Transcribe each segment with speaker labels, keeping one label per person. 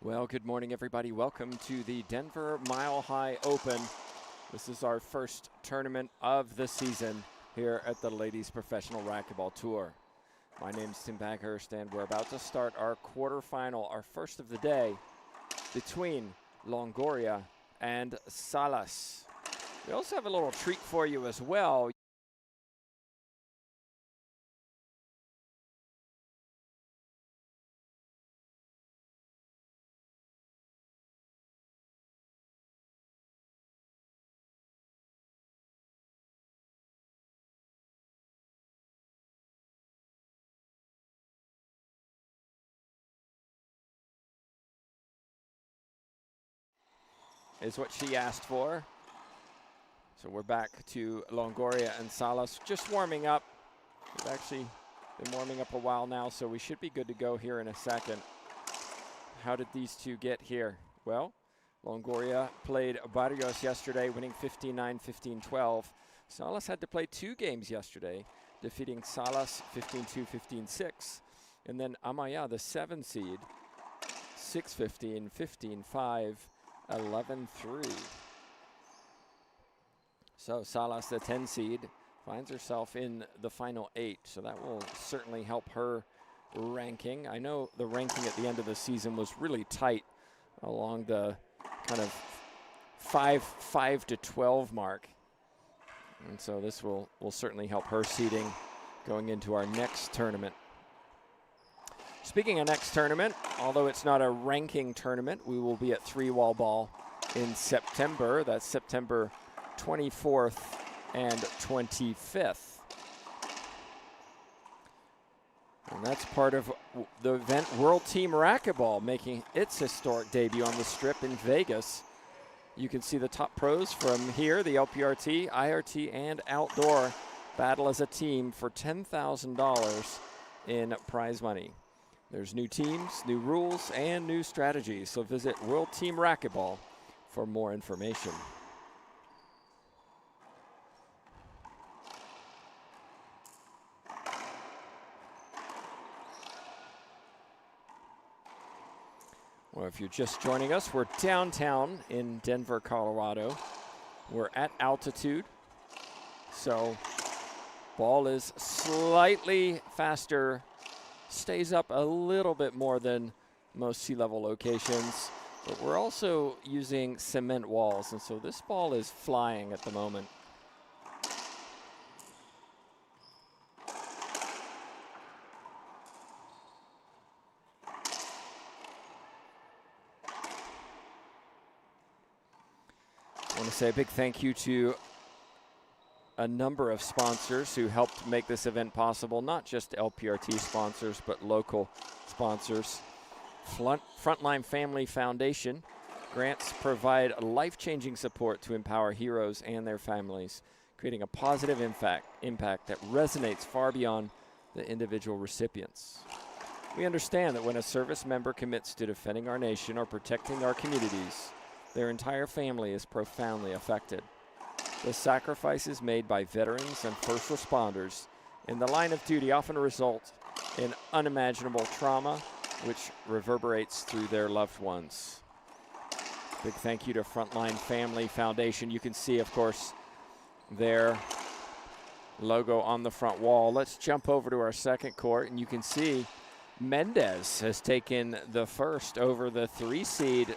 Speaker 1: Well, good morning, everybody. Welcome to the Denver Mile High Open. This is our first tournament of the season here at the Ladies Professional Racquetball Tour. My name is Tim Baghurst, and we're about to start our quarterfinal, our first of the day, between Longoria and Salas. We also have a little treat for you as well. Is what she asked for. So we're back to Longoria and Salas, just warming up. We've actually been warming up a while now, so we should be good to go here in a second. How did these two get here? Well, Longoria played Barrios yesterday, winning 15-9, 15-12. Salas had to play 2 games yesterday, defeating Salas 15-2, 15-6. And then Amaya, the 7 seed, 6-15, 15-5. 11-3. So Salas, the 10 seed, finds herself in the final 8. So that will certainly help her ranking. I know the ranking at the end of the season was really tight along the kind of 5 to 12 mark. And so this will certainly help her seeding going into our next tournament. Speaking of next tournament, although it's not a ranking tournament, we will be at 3-wall ball in September. That's September 24th and 25th. And that's part of the event World Team Racquetball making its historic debut on the Strip in Vegas. You can see the top pros from here, the LPRT, IRT, and Outdoor battle as a team for $10,000 in prize money. There's new teams, new rules, and new strategies, so visit World Team Racquetball for more information. Well, if you're just joining us, we're downtown in Denver, Colorado. We're at altitude, so ball is slightly faster, stays up a little bit more than most sea level locations, but we're also using cement walls, and so this ball is flying at the moment. I want to say a big thank you to a number of sponsors who helped make this event possible, not just LPRT sponsors, but local sponsors. Frontline Family Foundation grants provide life-changing support to empower heroes and their families, creating a positive impact that resonates far beyond the individual recipients. We understand that when a service member commits to defending our nation or protecting our communities, their entire family is profoundly affected. The sacrifices made by veterans and first responders in the line of duty often result in unimaginable trauma, which reverberates through their loved ones. Big thank you to Frontline Family Foundation. You can see, of course, their logo on the front wall. Let's jump over to our second court, and you can see Mendez has taken the first over the 3 seed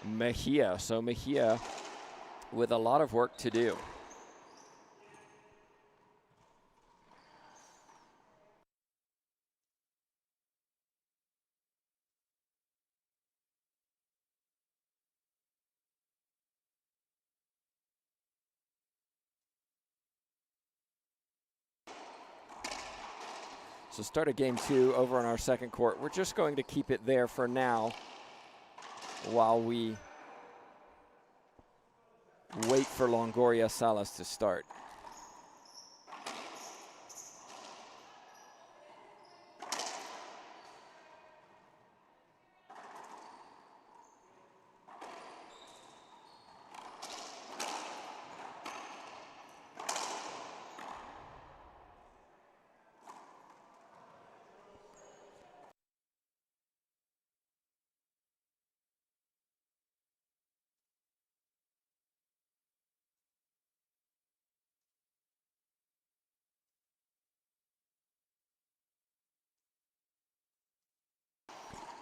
Speaker 1: Mejia. So Mejia with a lot of work to do. So start of game 2 over on our second court. We're just going to keep it there for now while we wait for Longoria Salas to start.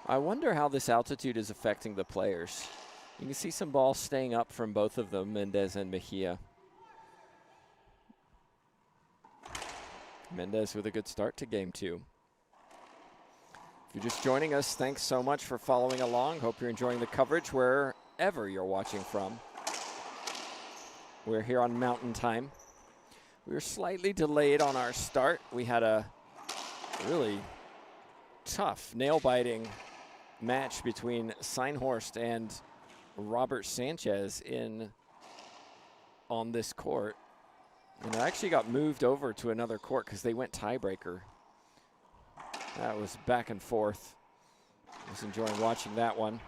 Speaker 1: I wonder how this altitude is affecting the players. You can see some balls staying up from both of them, Mendez and Mejia. Mendez with a good start to game 2. If you're just joining us, thanks so much for following along. Hope you're enjoying the coverage wherever you're watching from. We're here on Mountain Time. We were slightly delayed on our start. We had a really tough, nail-biting match between Seinhorst and Robert Sanchez on this court. And it actually got moved over to another court because they went tiebreaker. That was back and forth. I was enjoying watching that one.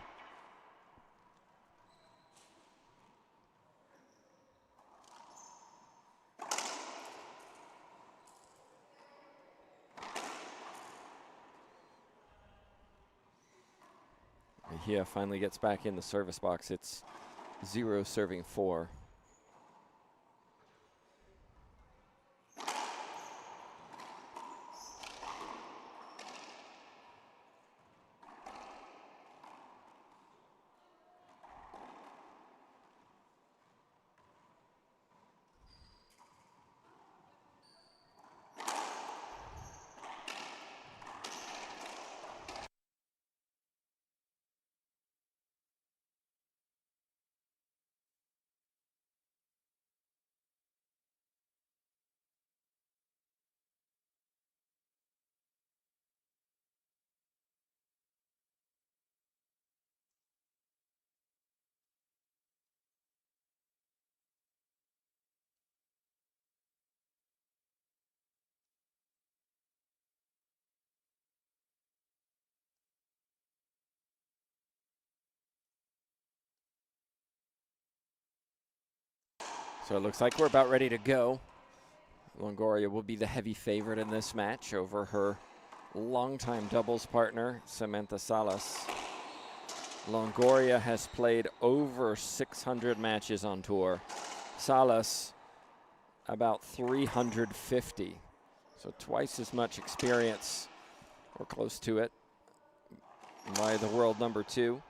Speaker 1: Mejia finally gets back in the service box. It's 0 serving 4. So it looks like we're about ready to go. Longoria will be the heavy favorite in this match over her longtime doubles partner, Samantha Salas. Longoria has played over 600 matches on tour. Salas, about 350. So twice as much experience, or close to it, by the world number 2.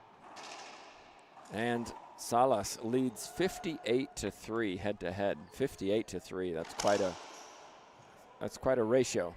Speaker 1: And Salas leads 58-3 head-to-head. 58-3. That's quite a ratio.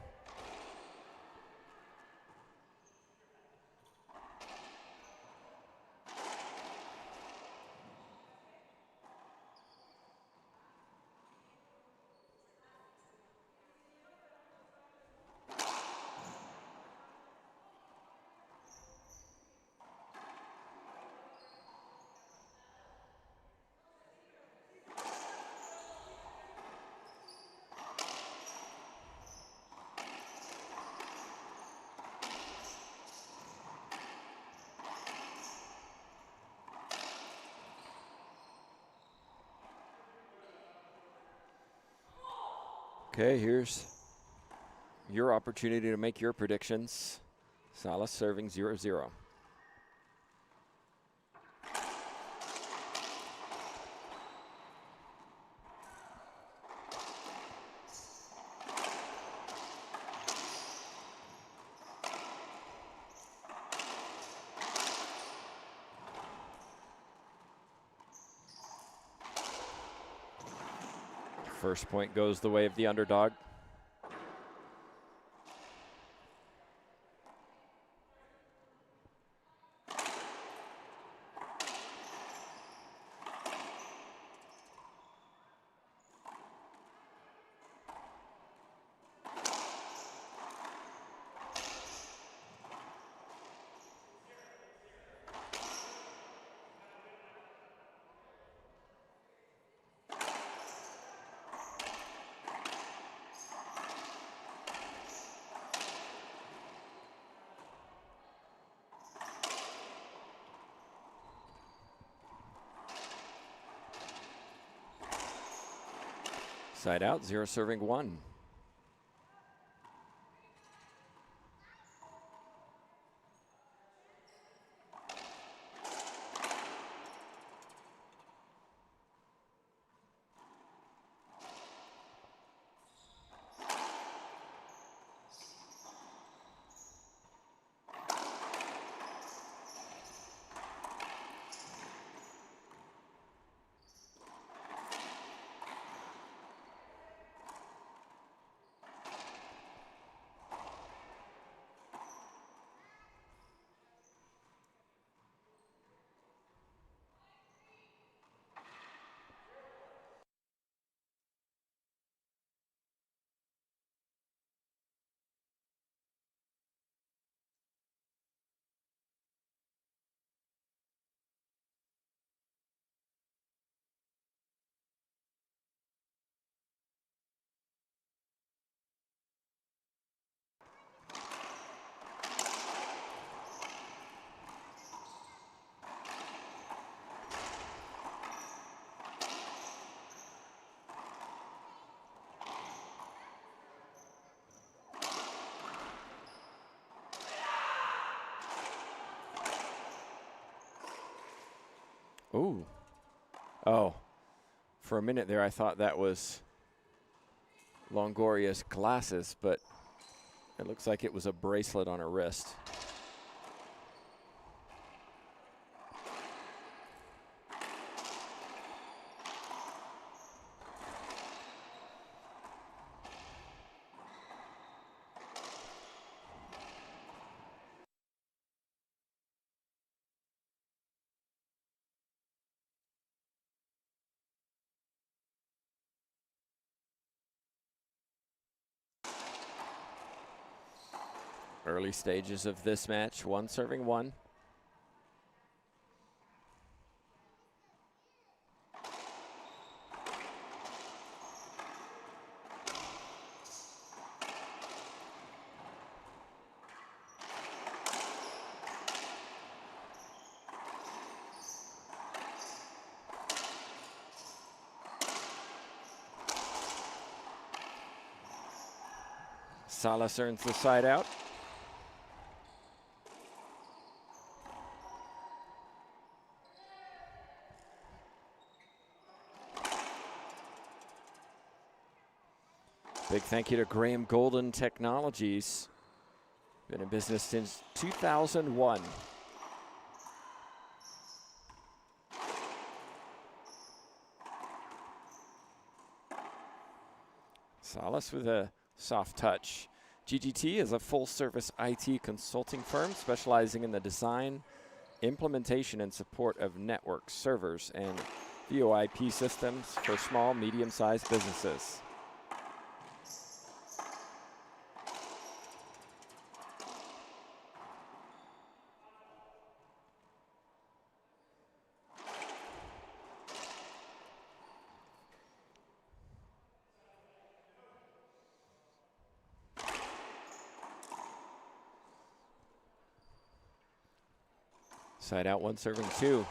Speaker 1: Okay, here's your opportunity to make your predictions. Salas serving 0-0. First point goes the way of the underdog. Side out, 0 serving 1. Ooh. Oh, for a minute there I thought that was Longoria's glasses, but it looks like it was a bracelet on her wrist. Early stages of this match, 1 serving 1. Salas earns the side out. Big thank you to Graham Golden Technologies. Been in business since 2001. Salas with a soft touch. GGT is a full-service IT consulting firm specializing in the design, implementation, and support of network servers and VoIP systems for small, medium-sized businesses. Side out, 1 serving 2.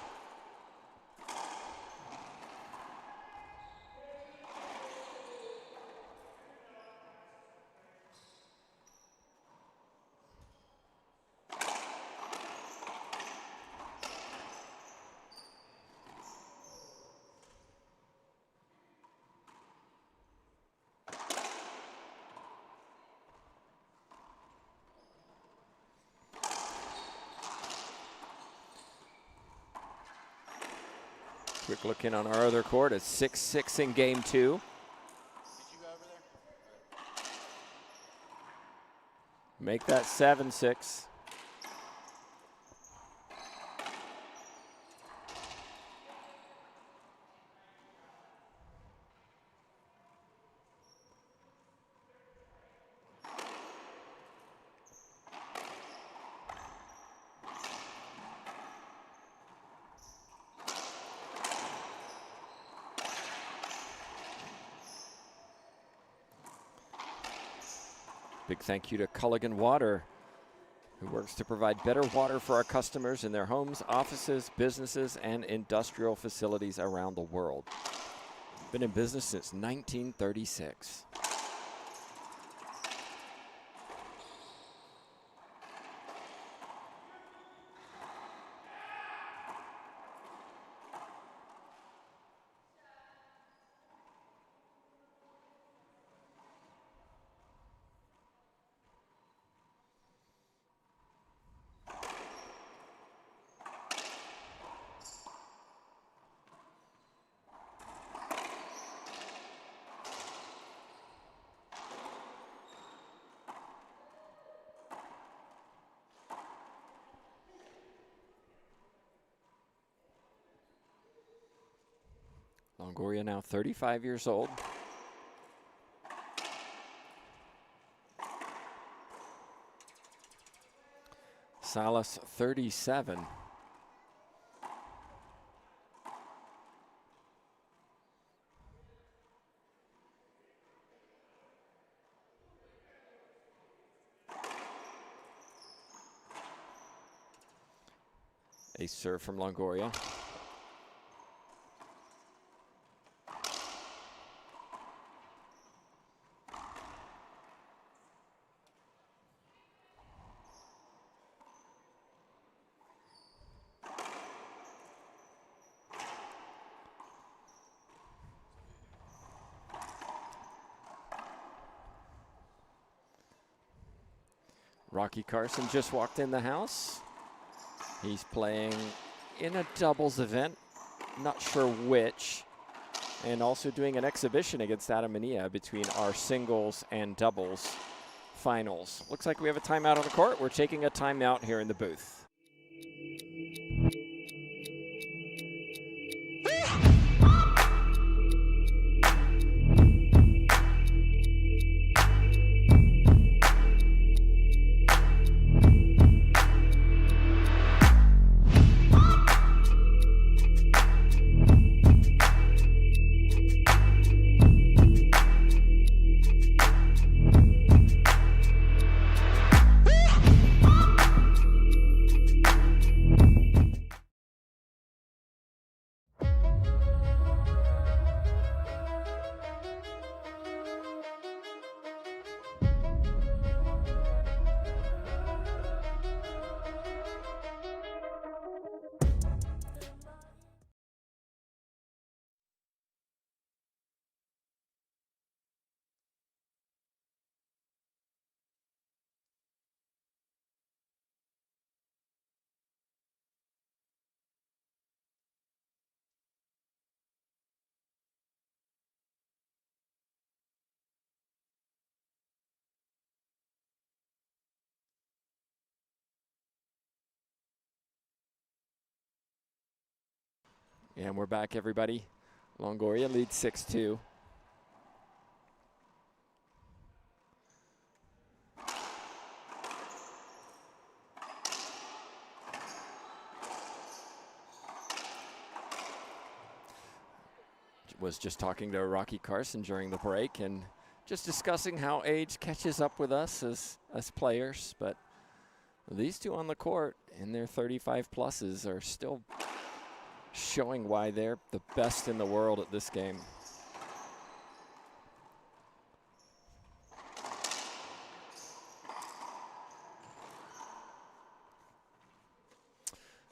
Speaker 1: Quick look in on our other court. It's 6-6 in game 2. make that 7-6. Big thank you to Culligan Water, who works to provide better water for our customers in their homes, offices, businesses, and industrial facilities around the world. Been in business since 1936. Longoria now 35 years old. Salas 37. A serve from Longoria. Rocky Carson just walked in the house. He's playing in a doubles event, not sure which, and also doing an exhibition against Adam Mania between our singles and doubles finals. Looks like we have a timeout on the court. We're taking a timeout here in the booth. And we're back, everybody. Longoria leads 6-2. Was just talking to Rocky Carson during the break and just discussing how age catches up with us as players. But these two on the court in their 35 pluses are still showing why they're the best in the world at this game.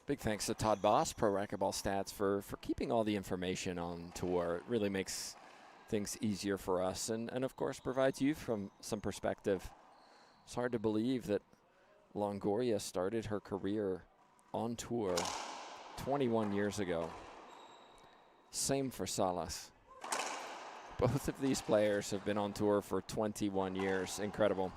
Speaker 1: Big thanks to Todd Boss, Pro Racquetball Stats, for keeping all the information on tour. It really makes things easier for us and of course provides you from some perspective. It's hard to believe that Longoria started her career on tour 21 years ago. Same for Salas. Both of these players have been on tour for 21 years. Incredible.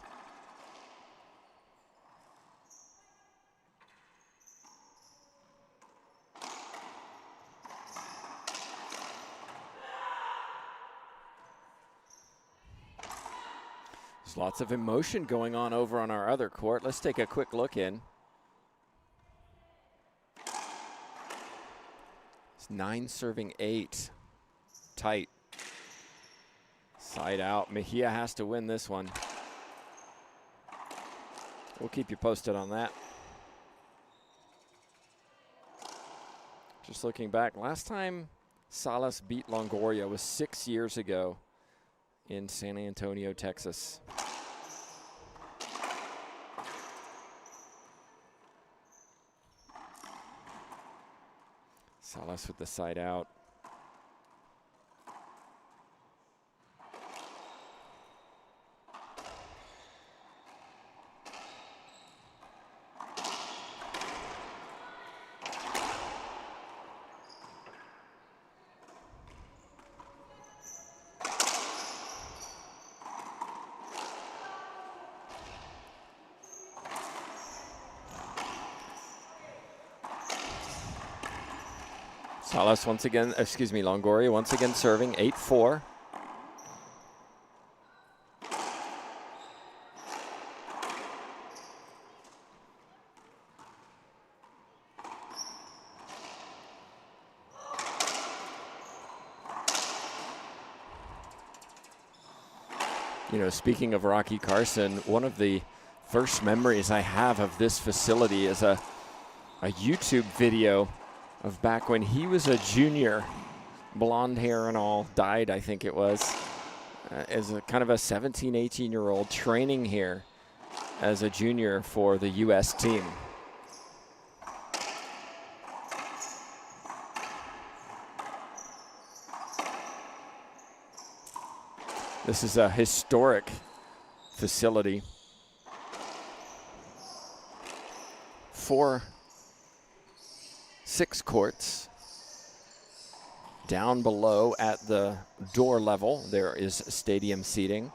Speaker 1: Lots of emotion going on over on our other court. Let's take a quick look in. It's 9 serving 8. Tight. Side out. Mejia has to win this one. We'll keep you posted on that. Just looking back, last time Salas beat Longoria was 6 years ago in San Antonio, Texas. Salas with the side out. Salas once again, Longoria once again serving 8-4. You know, speaking of Rocky Carson, one of the first memories I have of this facility is a YouTube video of back when he was a junior, blonde hair and all, died I think it was, as a kind of a 17, 18-year-old training here as a junior for the U.S. team. This is a historic facility. 6 courts. Down below at the door level, there is stadium seating.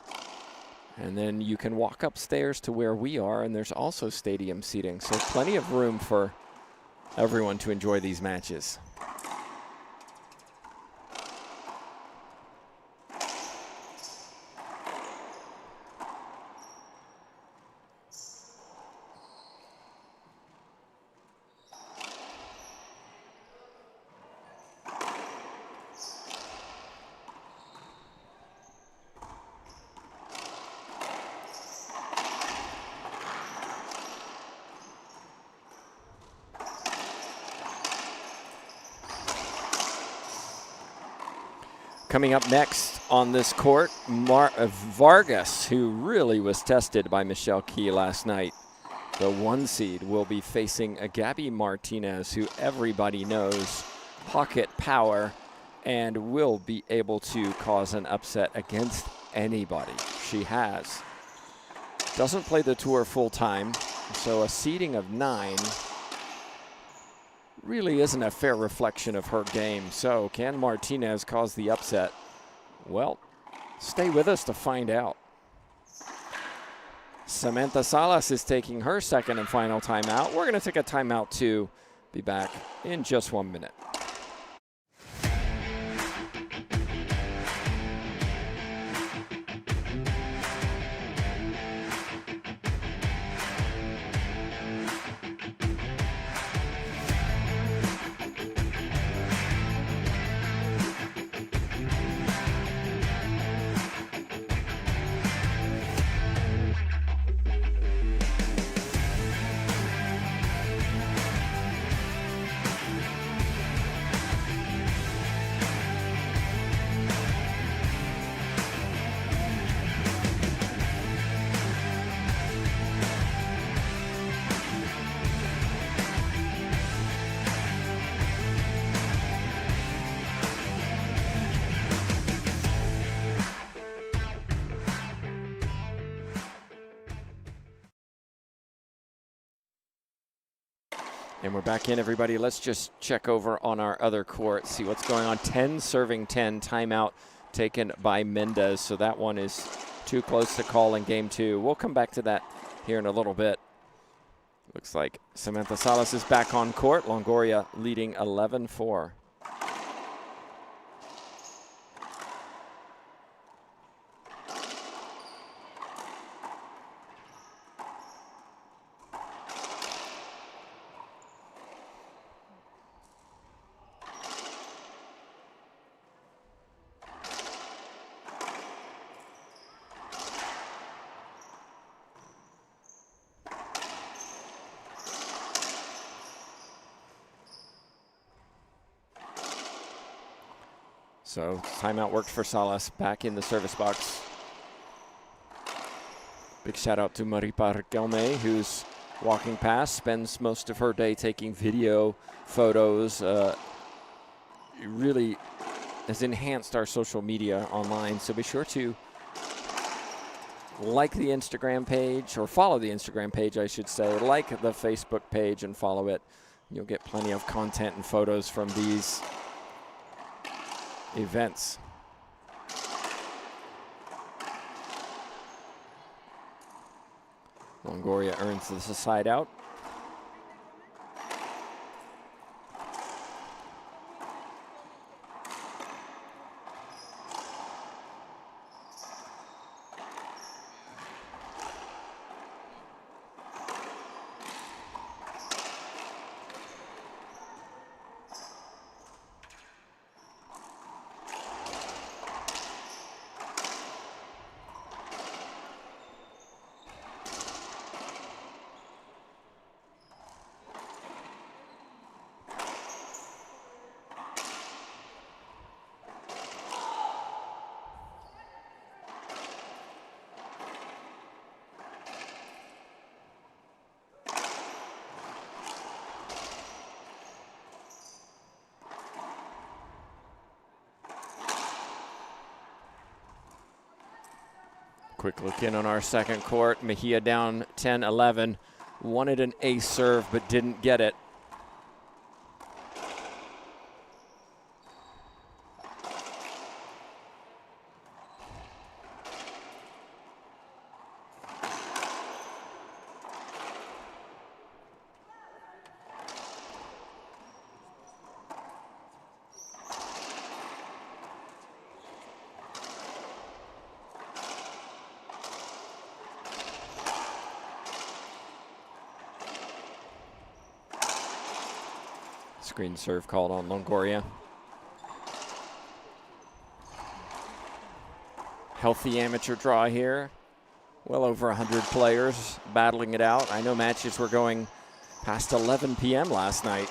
Speaker 1: And then you can walk upstairs to where we are, and there's also stadium seating. So plenty of room for everyone to enjoy these matches. Coming up next on this court, Vargas, who really was tested by Michelle Key last night. The 1 seed will be facing a Gabby Martinez, who everybody knows, pocket power, and will be able to cause an upset against anybody. She has. Doesn't play the tour full time, so a seeding of 9 really isn't a fair reflection of her game. So can Martinez cause the upset? Well, stay with us to find out. Samantha Salas is taking her second and final timeout. We're going to take a timeout too. Be back in just 1 minute. And we're back in, everybody. Let's just check over on our other court, see what's going on. 10 serving 10, timeout taken by Mendez. So that one is too close to call in game 2. We'll come back to that here in a little bit. Looks like Samantha Salas is back on court. Longoria leading 11-4. So timeout worked for Salas, back in the service box. Big shout out to Maripa Riquelme, who's walking past, spends most of her day taking video, photos. Really has enhanced our social media online. So be sure to like the Instagram page, or follow the Instagram page, I should say. Like the Facebook page and follow it. You'll get plenty of content and photos from these events. Longoria earns the side out. Quick look in on our second court. Mejia down 10-11. Wanted an ace serve, but didn't get it. Screen serve called on Longoria. Healthy amateur draw here. Well over 100 players battling it out. I know matches were going past 11 p.m. last night.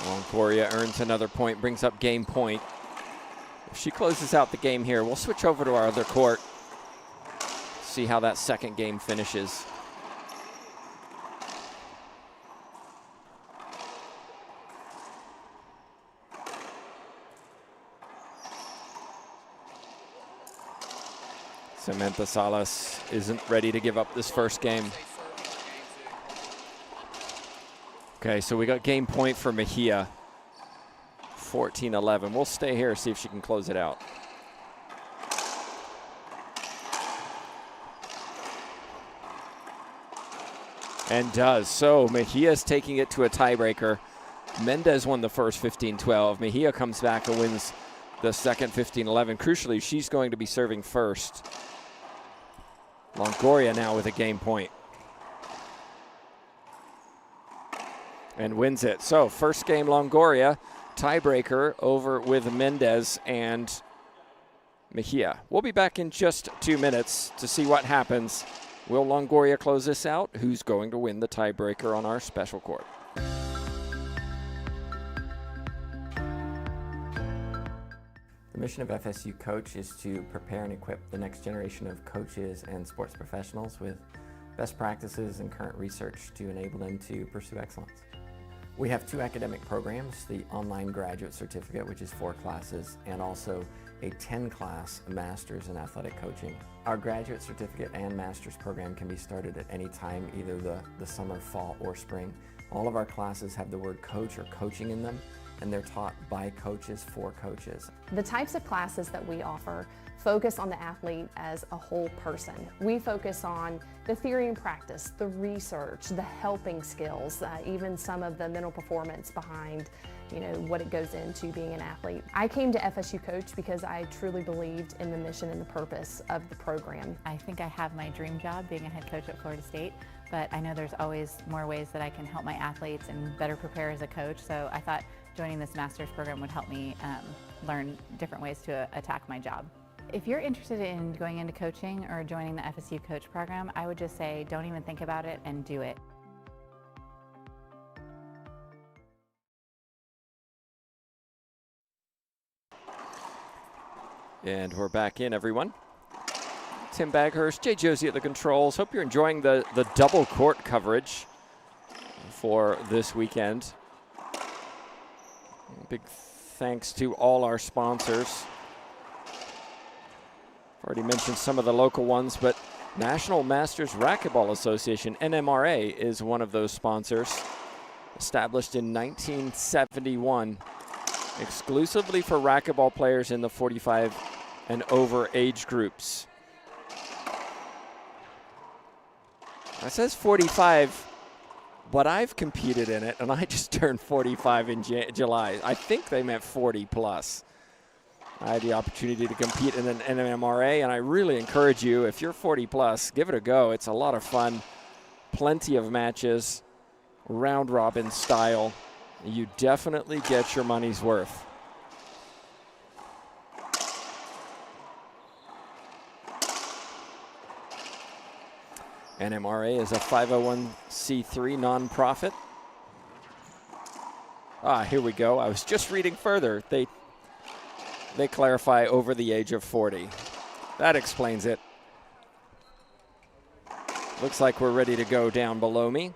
Speaker 1: Longoria earns another point, brings up game point. If she closes out the game here, we'll switch over to our other court, see how that second game finishes. Samantha Salas isn't ready to give up this first game. Okay, so we got game point for Mejia, 14-11. We'll stay here, see if she can close it out. And does. So Mejia's taking it to a tiebreaker. Mendez won the first 15-12. Mejia comes back and wins the second 15-11. Crucially, she's going to be serving first. Longoria now with a game point. And wins it. So first game Longoria, tiebreaker over with Mendez and Mejia. We'll be back in just 2 minutes to see what happens. Will Longoria close this out? Who's going to win the tiebreaker on our special court? The mission of FSU Coach is to prepare and equip the next generation of coaches and sports professionals with best practices and current research to enable them to pursue excellence. We have 2 academic programs, the online graduate certificate, which is 4 classes, and also a 10-class master's in athletic coaching. Our graduate certificate and master's program can be started at any time, either the summer, fall, or spring. All of our classes have the word coach or coaching in them, and they're taught by coaches for coaches.
Speaker 2: The types of classes that we offer focus on the athlete as a whole person. We focus on the theory and practice, the research, the helping skills, even some of the mental performance behind what it goes into being an athlete. I came to FSU Coach because I truly believed in the mission and the purpose of the program.
Speaker 3: I think I have my dream job being a head coach at Florida State, but I know there's always more ways that I can help my athletes and better prepare as a coach, so I thought joining this master's program would help me learn different ways to attack my job. If you're interested in going into coaching or joining the FSU Coach program, I would just say don't even think about it and do it.
Speaker 1: And we're back in, everyone. Tim Baghurst, Jay Josie at the controls. Hope you're enjoying the double court coverage for this weekend. Big thanks to all our sponsors. I've already mentioned some of the local ones, but National Masters Racquetball Association, NMRA, is one of those sponsors. Established in 1971, exclusively for racquetball players in the 45 and over age groups. It says 45, but I've competed in it, and I just turned 45 in July. I think they meant 40 plus. I had the opportunity to compete in an NMRA, and I really encourage you, if you're 40 plus, give it a go. It's a lot of fun, plenty of matches, round robin style. You definitely get your money's worth. NMRA is a 501c3 nonprofit. Here we go. I was just reading further. They clarify over the age of 40. That explains it. Looks like we're ready to go down below me.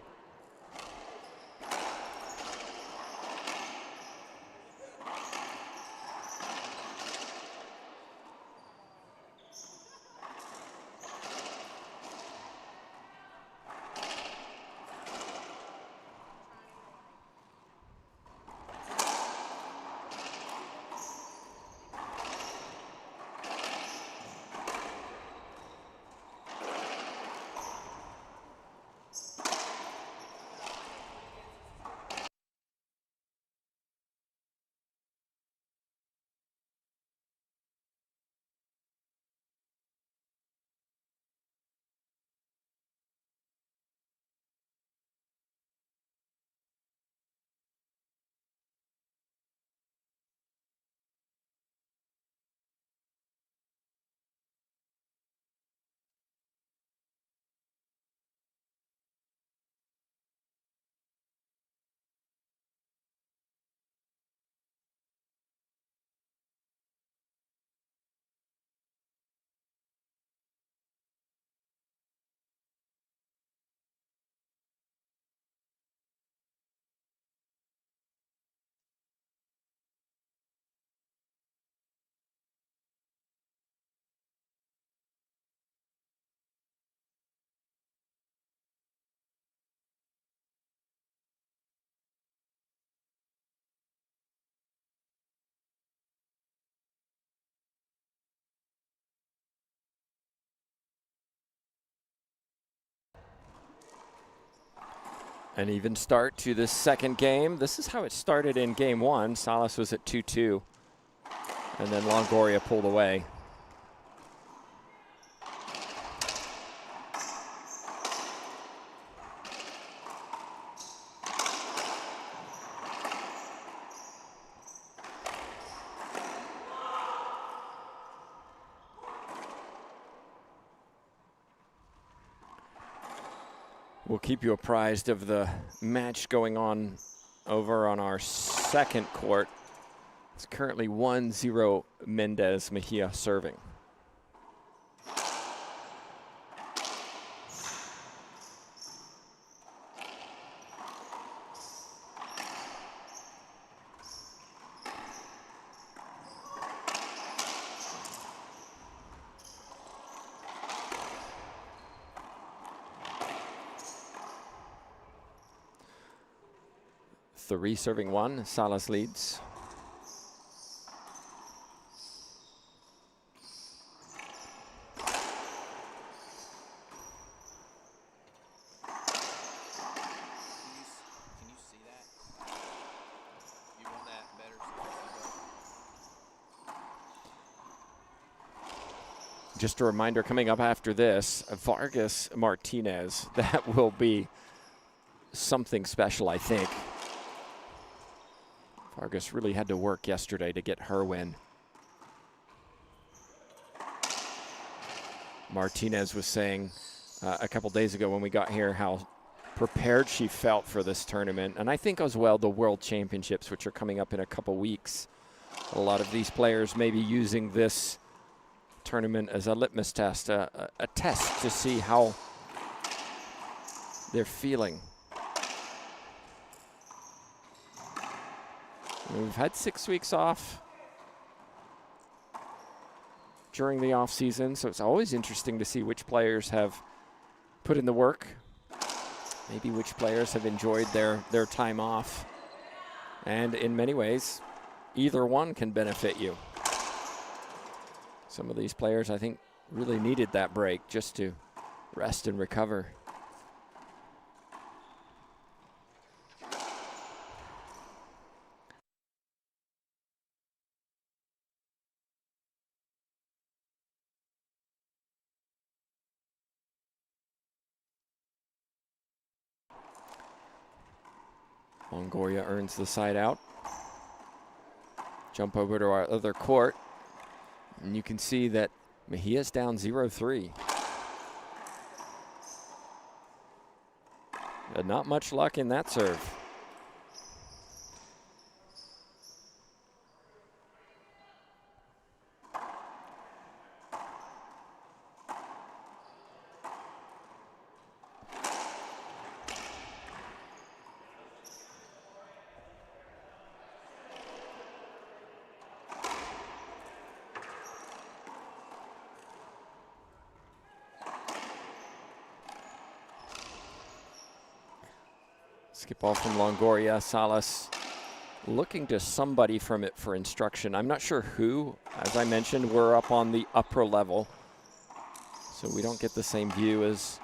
Speaker 1: An even start to this second game. This is how it started in game one. Salas was at 2-2, and then Longoria pulled away. We'll keep you apprised of the match going on over on our second court. It's currently 1-0 Mendez Mejia serving. Three serving one, Salas leads.
Speaker 4: Can you see that? You want that
Speaker 1: just a reminder, coming up after this, Vargas Martinez. That will be something special, I think. Vargas really had to work yesterday to get her win. Martinez was saying a couple days ago when we got here how prepared she felt for this tournament. And I think as well the World Championships, which are coming up in a couple weeks. A lot of these players may be using this tournament as a litmus test, a test to see how they're feeling. We've had 6 weeks off during the off season, so it's always interesting to see which players have put in the work, maybe which players have enjoyed their time off. And in many ways, either one can benefit you. Some of these players, I think, really needed that break just to rest and recover. Longoria earns the side out. Jump over to our other court. And you can see that Mejia's down 0-3. But not much luck in that serve. Skip ball from Longoria. Salas looking to somebody from it for instruction. I'm not sure who. As I mentioned, we're up on the upper level, so we don't get the same view as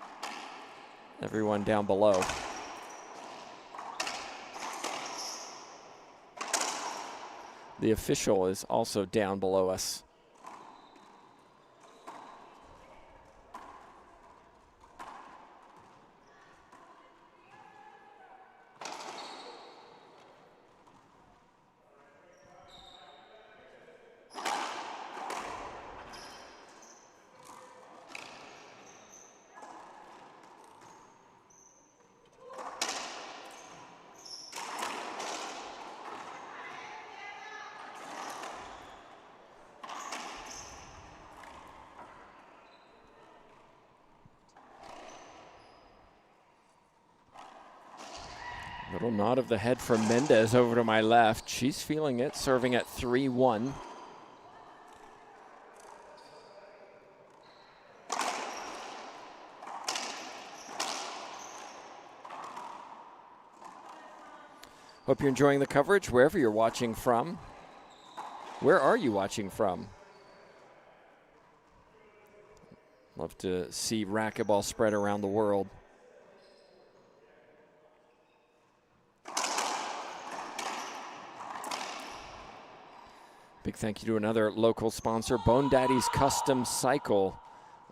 Speaker 1: everyone down below. The official is also down below us. Little nod of the head from Mendez over to my left. She's feeling it, serving at 3-1. Hope you're enjoying the coverage wherever you're watching from. Where are you watching from? Love to see racquetball spread around the world. Big thank you to another local sponsor, Bone Daddy's Custom Cycle,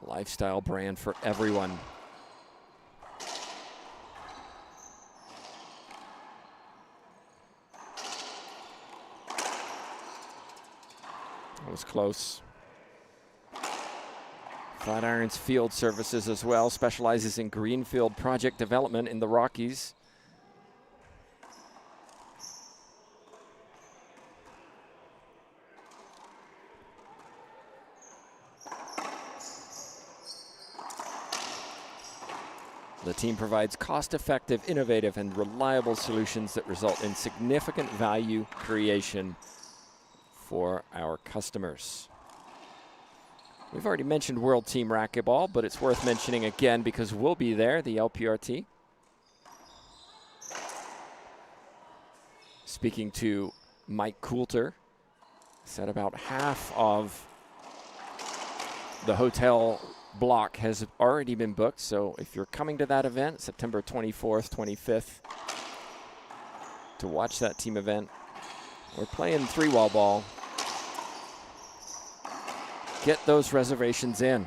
Speaker 1: lifestyle brand for everyone. That was close. Flatirons Field Services as well, specializes in greenfield project development in the Rockies. The team provides cost-effective, innovative, and reliable solutions that result in significant value creation for our customers. We've already mentioned World Team Racquetball, but it's worth mentioning again because we'll be there, the LPRT. Speaking to Mike Coulter, said about half of the hotel block has already been booked, so if you're coming to that event, September 24th, 25th, to watch that team event, we're playing 3-wall ball. get those reservations in.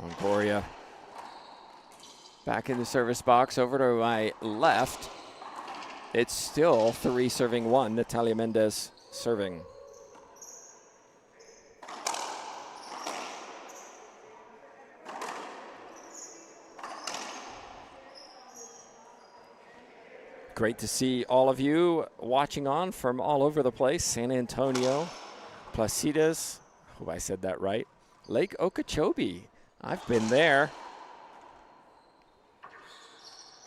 Speaker 1: Longoria back in the service box over to my left. It's still 3 serving 1. Natalia Mendez serving. Great to see all of you watching on from all over the place. San Antonio, Placidas, hope I said that right. Lake Okeechobee, I've been there.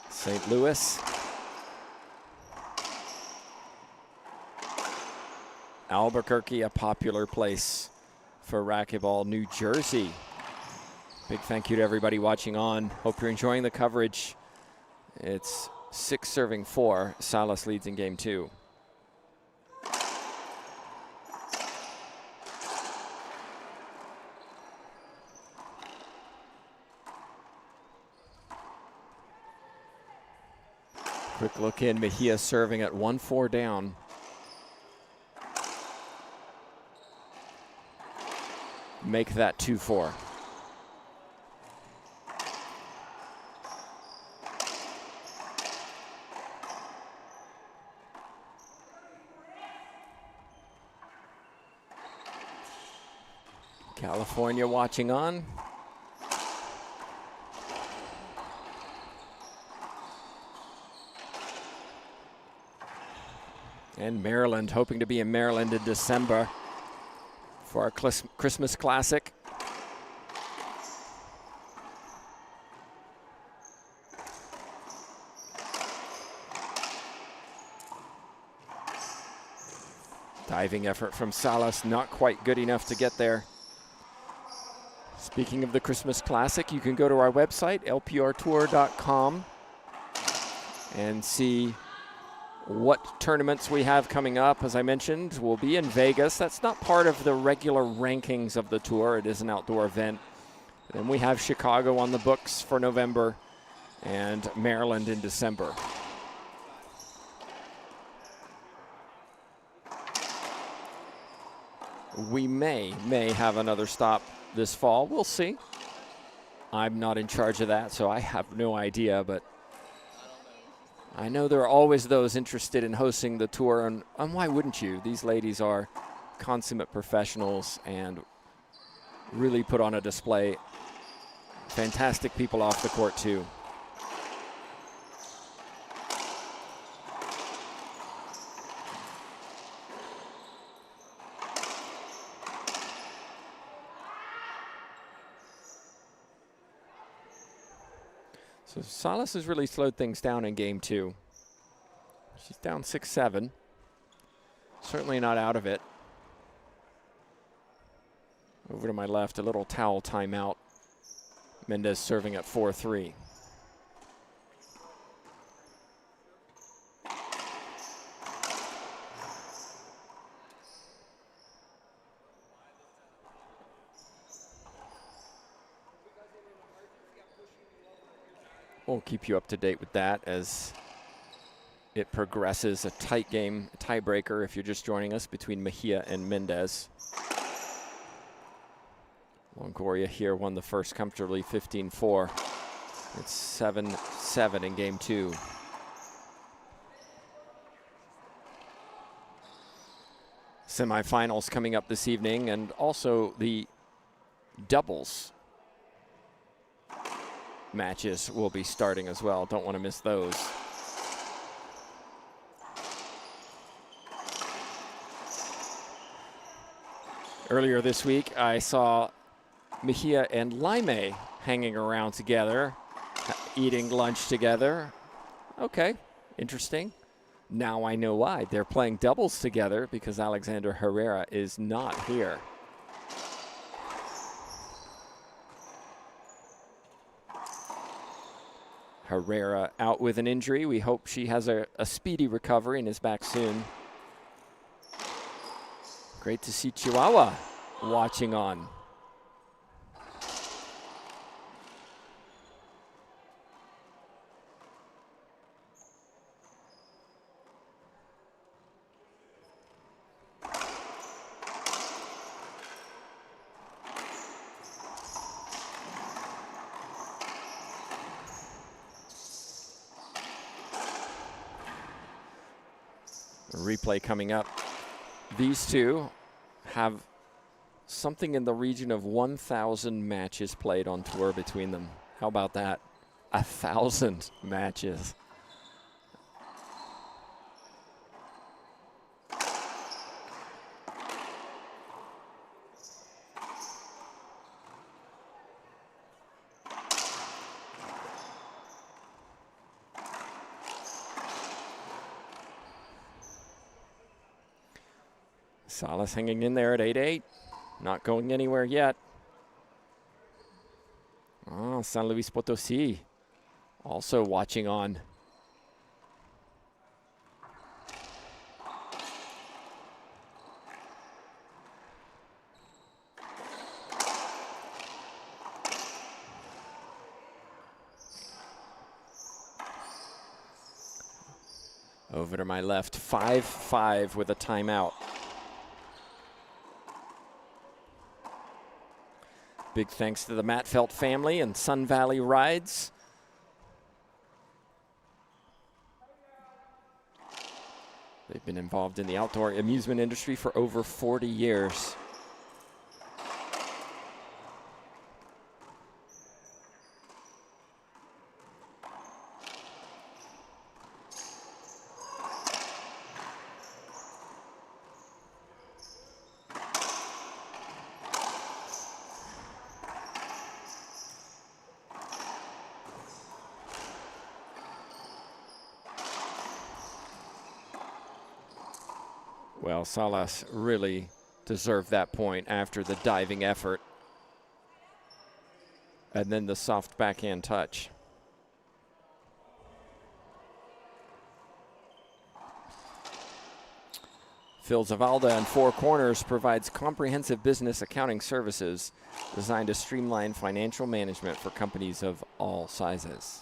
Speaker 1: St. Louis. Albuquerque, a popular place for racquetball. New Jersey. Big thank you to everybody watching on. Hope you're enjoying the coverage. It's 6 serving 4. Salas leads in game 2. Quick look in, Mejia serving at 1-4 down. Make that 2-4. California watching on. And Maryland, hoping to be in Maryland in December for our Christmas Classic. Diving effort from Salas, not quite good enough to get there. Speaking of the Christmas Classic, you can go to our website, lprtour.com, and see what tournaments we have coming up. As I mentioned, we'll be in Vegas. That's not part of the regular rankings of the tour. It is an outdoor event. Then we have Chicago on the books for November and Maryland in December. We may have another stop this fall. We'll see. I'm not in charge of that, so I have no idea, but I know there are always those interested in hosting the tour, and why wouldn't you? These ladies are consummate professionals and really put on a display. Fantastic people off the court, too. So Salas has really slowed things down in game 2. She's down 6-7. Certainly not out of it. Over to my left, a little towel timeout. Mendez serving at 4-3. We'll keep you up to date with that as it progresses. A tight game, a tiebreaker if you're just joining us, between Mejia and Mendez. Longoria here won the first comfortably, 15-4. It's 7-7 in game 2. Semifinals coming up this evening, and also the doubles matches will be starting as well. Don't want to miss those. Earlier this week, I saw Mejia and Laime hanging around together, eating lunch together. Okay, interesting. Now I know why. They're playing doubles together because Alexander Herrera is not here. Herrera out with an injury. We hope she has a speedy recovery and is back soon. Great to see Chihuahua watching on. Replay coming up. These two have something in the region of 1,000 matches played on tour between them. How about that? 1,000 matches. Salas hanging in there at 8-8, not going anywhere yet. Oh, San Luis Potosí also watching on. Over to my left, 5-5 with a timeout. Big thanks to the Mattfelt family and Sun Valley Rides. They've been involved in the outdoor amusement industry for over 40 years. Well, Salas really deserved that point after the diving effort. And then the soft backhand touch. Phil Zavalda in Four Corners provides comprehensive business accounting services designed to streamline financial management for companies of all sizes.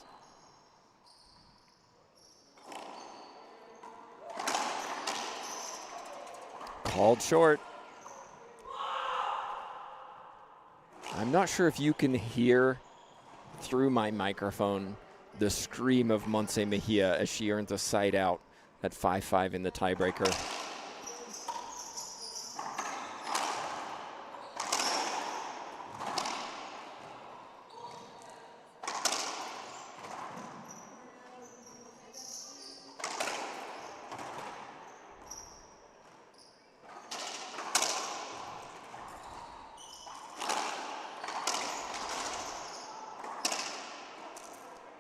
Speaker 1: Called short. I'm not sure if you can hear through my microphone the scream of Montse Mejia as she earns a side out at 5-5 in the tiebreaker.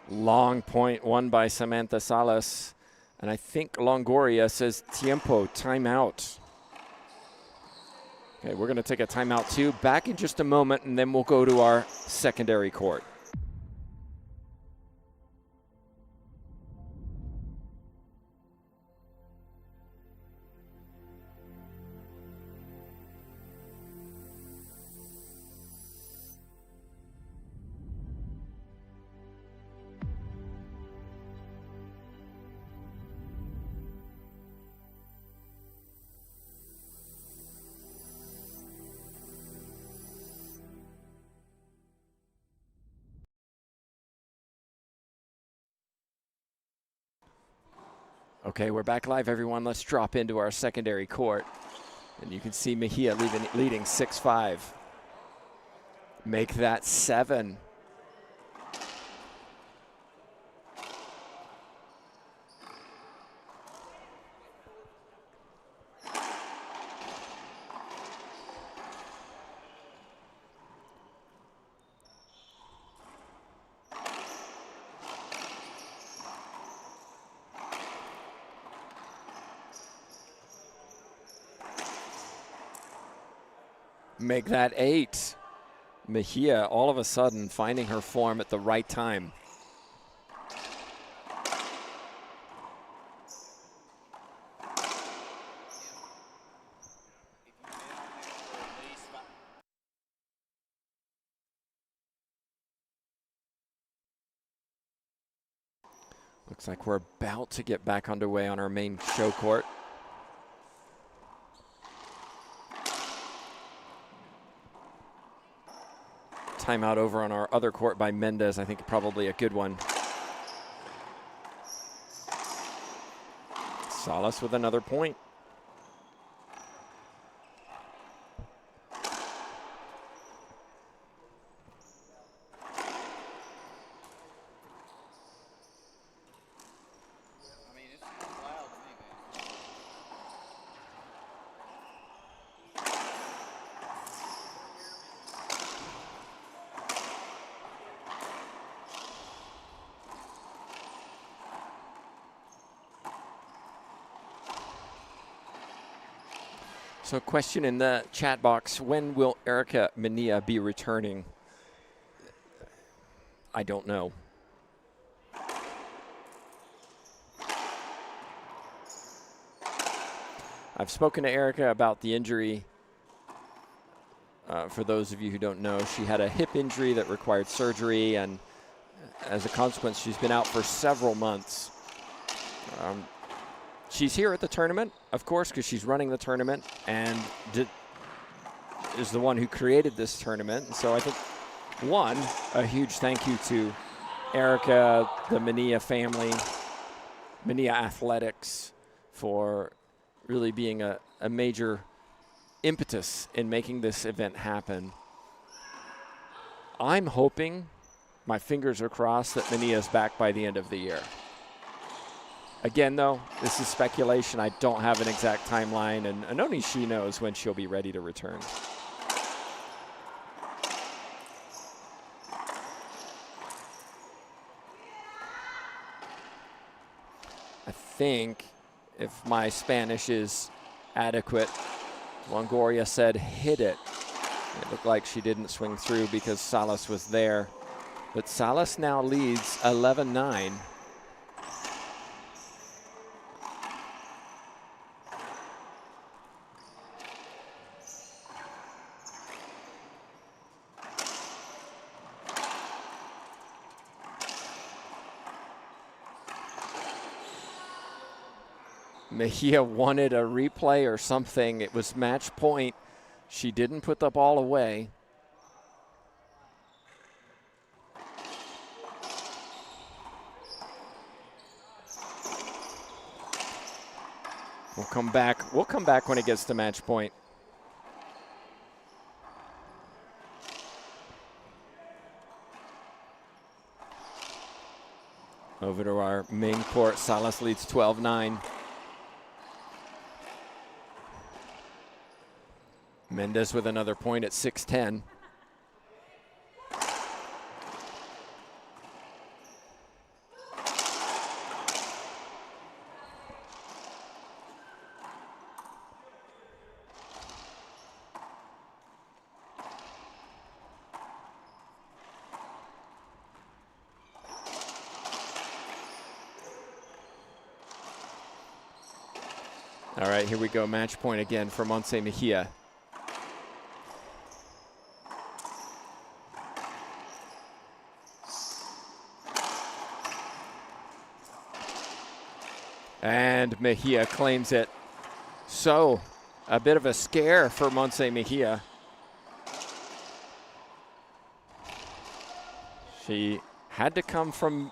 Speaker 1: Long point won by Samantha Salas. And I think Longoria says tiempo, timeout. Okay, we're going to take a timeout too. Back in just a moment, and then we'll go to our secondary court. Okay, we're back live, everyone. Let's drop into our secondary court. And you can see Mejia leading 6-5. Make that 7. Make that 8. Mejia all of a sudden finding her form at the right time. Looks like we're about to get back underway on our main show court. Timeout over on our other court by Mendez. I think probably a good one. Salas with another point. So question in the chat box, when will Erica Mania be returning? I don't know. I've spoken to Erica about the injury. For those of you who don't know, she had a hip injury that required surgery, and as a consequence, she's been out for several months. She's here at the tournament, of course, because she's running the tournament and is the one who created this tournament. And so I think, one, a huge thank you to Erica, the Mania family, Mania Athletics, for really being a major impetus in making this event happen. I'm hoping, my fingers are crossed, that Mania is back by the end of the year. Again, though, this is speculation. I don't have an exact timeline, and only she knows when she'll be ready to return. I think, if my Spanish is adequate, Longoria said hit it. It looked like she didn't swing through because Salas was there. But Salas now leads 11-9. Mejia wanted a replay or something. It was match point. She didn't put the ball away. We'll come back. We'll come back when it gets to match point. Over to our main court. Salas leads 12-9. Mendez with another point at 6-10. All right, here we go. Match point again for Montse Mejia. And Mejia claims it. So, a bit of a scare for Montse Mejia. She had to come from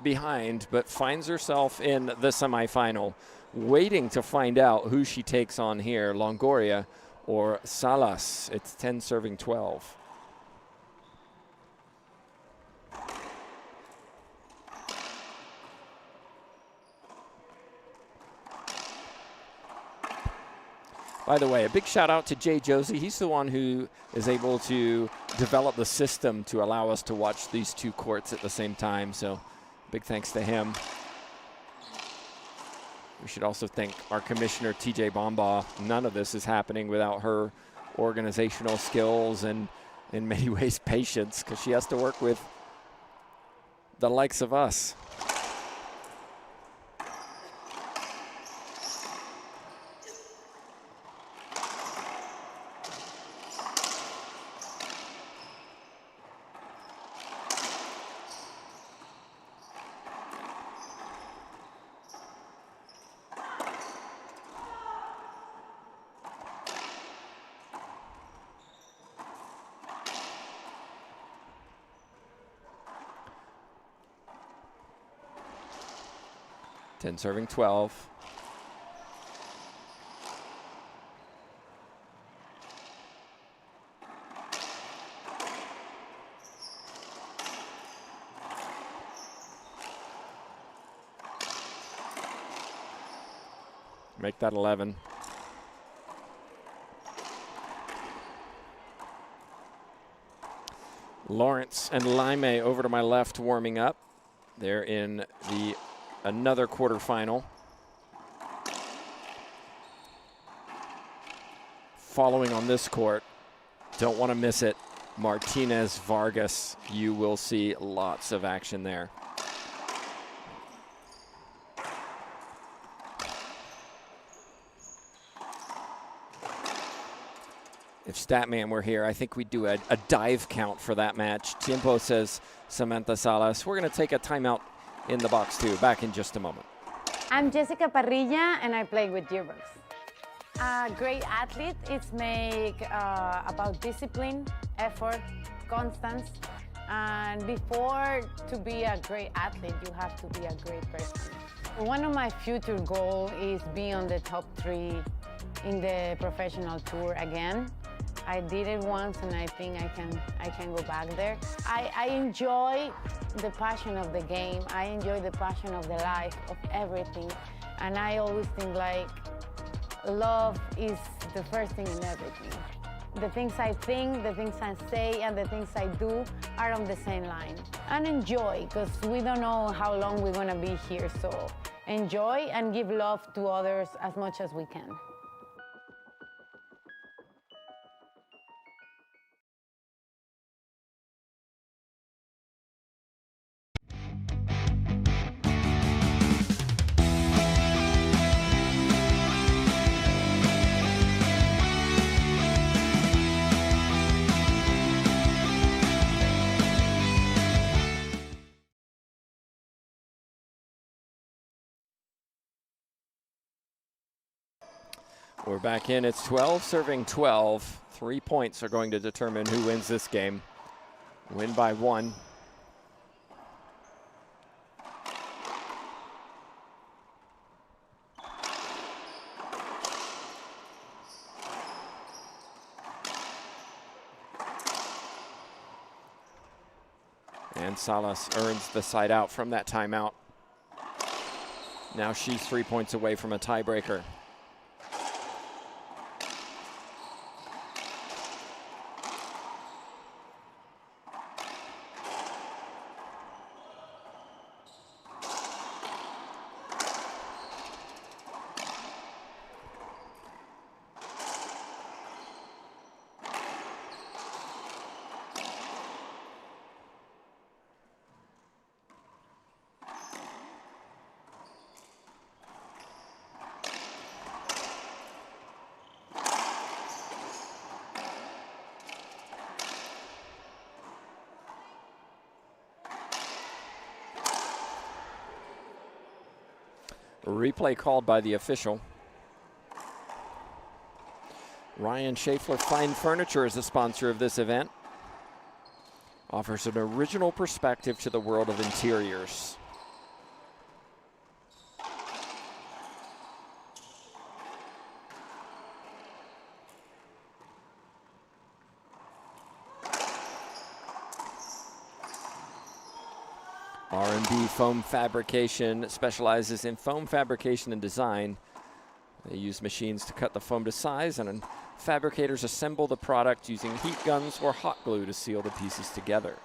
Speaker 1: behind, but finds herself in the semifinal, waiting to find out who she takes on here, Longoria or Salas. It's 10 serving 12. By the way, a big shout out to Jay Josie. He's the one who is able to develop the system to allow us to watch these two courts at the same time. So big thanks to him. We should also thank our commissioner, TJ Bombaugh. None of this is happening without her organizational skills and, in many ways, patience, because she has to work with the likes of us. 10 serving 12. Make that 11. Lawrence and Lime over to my left warming up. They're in the another quarterfinal. Following on this court, don't want to miss it, Martinez Vargas. You will see lots of action there. If Statman were here, I think we'd do a dive count for that match. Tiempo, says Samantha Salas. We're going to take a timeout in the box, too. Back in just a moment.
Speaker 4: I'm Jessica Parrilla, and I play with Gearbox. A great athlete is about discipline, effort, constance. And before to be a great athlete, you have to be a great person. One of my future goals is be on the top 3 in the professional tour again. I did it once, and I think I can go back there. I enjoy the passion of the game. I enjoy the passion of the life, of everything. And I always think like love is the first thing in everything. The things I think, the things I say, and the things I do are on the same line. And enjoy, because we don't know how long we're gonna be here. So enjoy and give love to others as much as we can.
Speaker 1: We're back in. It's 12 serving 12. 3 points are going to determine who wins this game. Win by 1. And Salas earns the side out from that timeout. Now she's 3 points away from a tiebreaker. Replay called by the official. Ryan Schaeffler Fine Furniture is the sponsor of this event. Offers an original perspective to the world of interiors. R&B Foam Fabrication specializes in foam fabrication and design. They use machines to cut the foam to size, and fabricators assemble the product using heat guns or hot glue to seal the pieces together.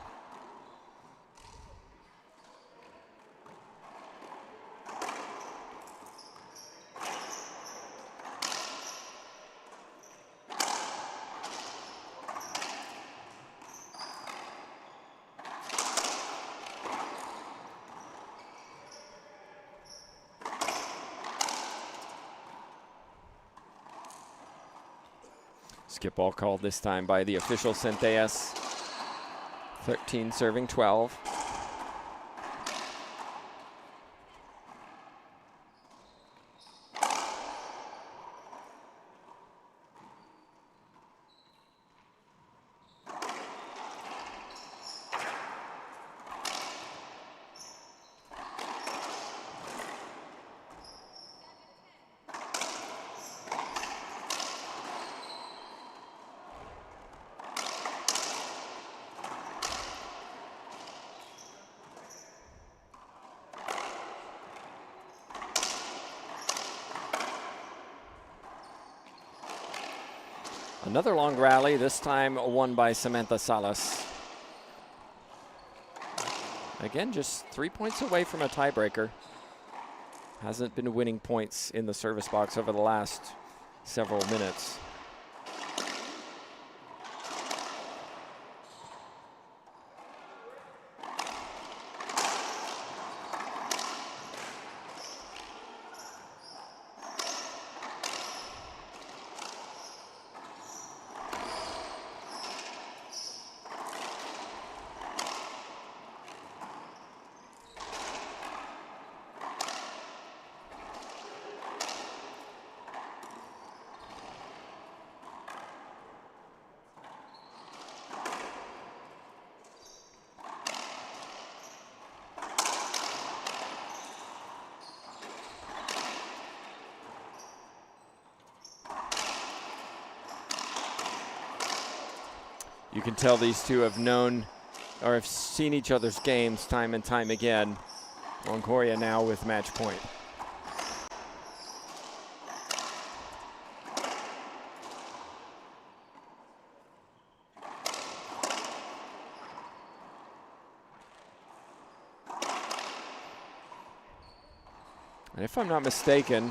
Speaker 1: Skip ball called this time by the official Centellas. 13 serving 12. Another long rally, this time won by Samantha Salas. Again, just 3 points away from a tiebreaker. Hasn't been winning points in the service box over the last several minutes. You can tell these two have known or have seen each other's games time and time again. Longoria now with match point. And if I'm not mistaken,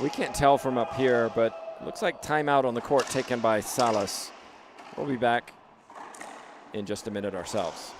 Speaker 1: we can't tell from up here, but looks like timeout on the court taken by Salas. We'll be back in just a minute ourselves.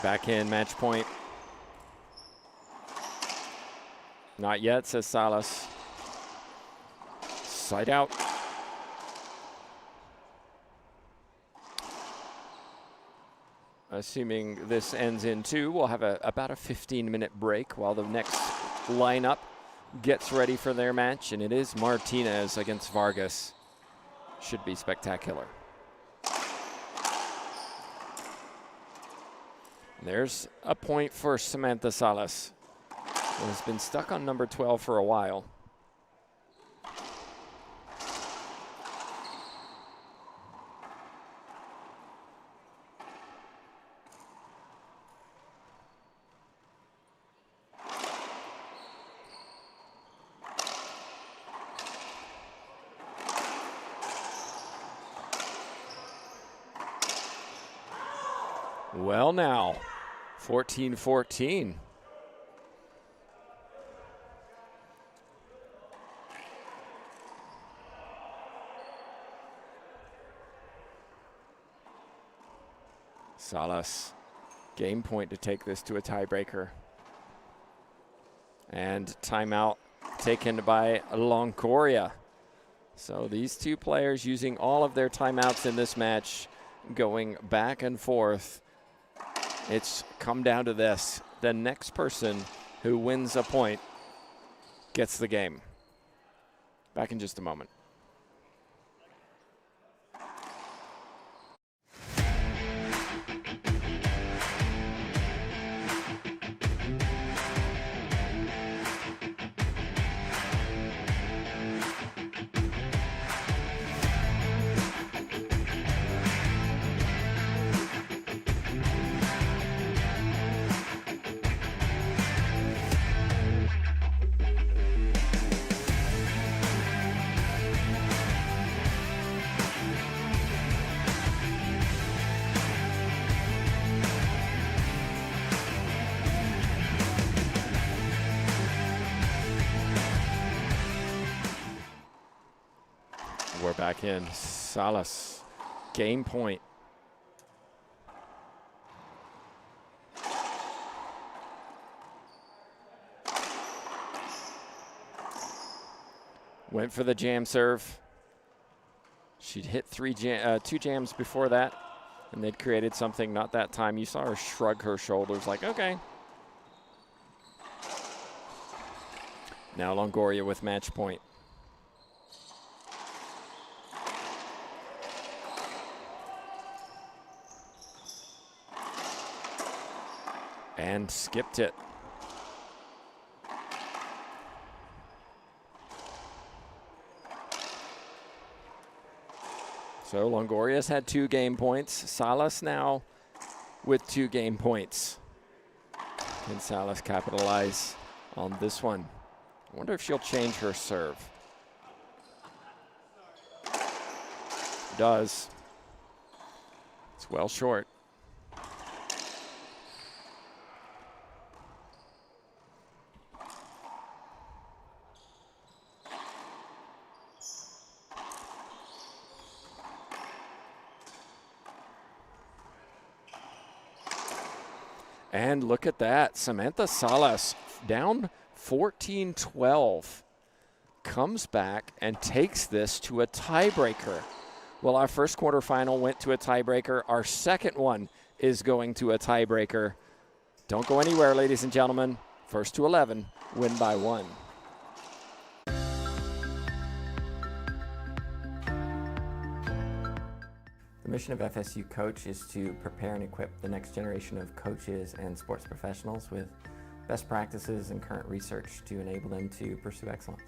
Speaker 1: Back in match point. Not yet, says Salas. Side out. Assuming this ends in 2, we'll have about a 15-minute break while the next lineup gets ready for their match, and it is Martinez against Vargas. Should be spectacular. There's a point for Samantha Salas, who has been stuck on number 12 for a while. Well now, 14-14. Salas, game point to take this to a tiebreaker. And timeout taken by Longoria. So these two players using all of their timeouts in this match, going back and forth. It's come down to this. The next person who wins a point gets the game. Back in just a moment. back in. Salas, game point. Went for the jam serve. She'd hit two jams before that, and they'd created something. Not that time. You saw her shrug her shoulders like, okay. Now Longoria with match point. And skipped it. So Longoria's had 2 game points. Salas now with 2 game points. Can Salas capitalize on this one? I wonder if she'll change her serve. Does. It's well short. And look at that, Samantha Salas down 14-12, comes back and takes this to a tiebreaker. Well, our first quarterfinal went to a tiebreaker. Our second one is going to a tiebreaker. Don't go anywhere, ladies and gentlemen. First to 11, win by 1.
Speaker 5: The mission of FSU Coach is to prepare and equip the next generation of coaches and sports professionals with best practices and current research to enable them to pursue excellence.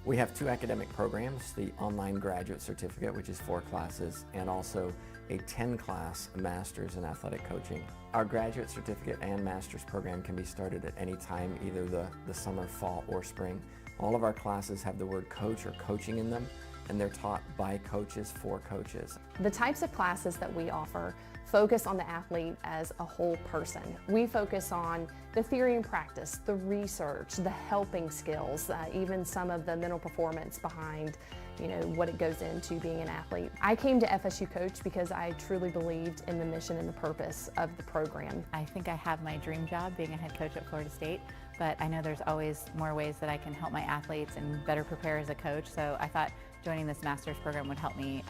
Speaker 5: We have 2 academic programs, the online graduate certificate, which is 4 classes, and also a 10-class master's in athletic coaching. Our graduate certificate and master's program can be started at any time, either the summer, fall, or spring. All of our classes have the word coach or coaching in them, and they're taught by coaches for coaches.
Speaker 2: The types of classes that we offer focus on the athlete as a whole person. We focus on the theory and practice, the research, the helping skills, even some of the mental performance behind what it goes into being an athlete. I came to FSU Coach because I truly believed in the mission and the purpose of the program.
Speaker 3: I think I have my dream job being a head coach at Florida State, but I know there's always more ways that I can help my athletes and better prepare as a coach, so I thought joining this master's program would help me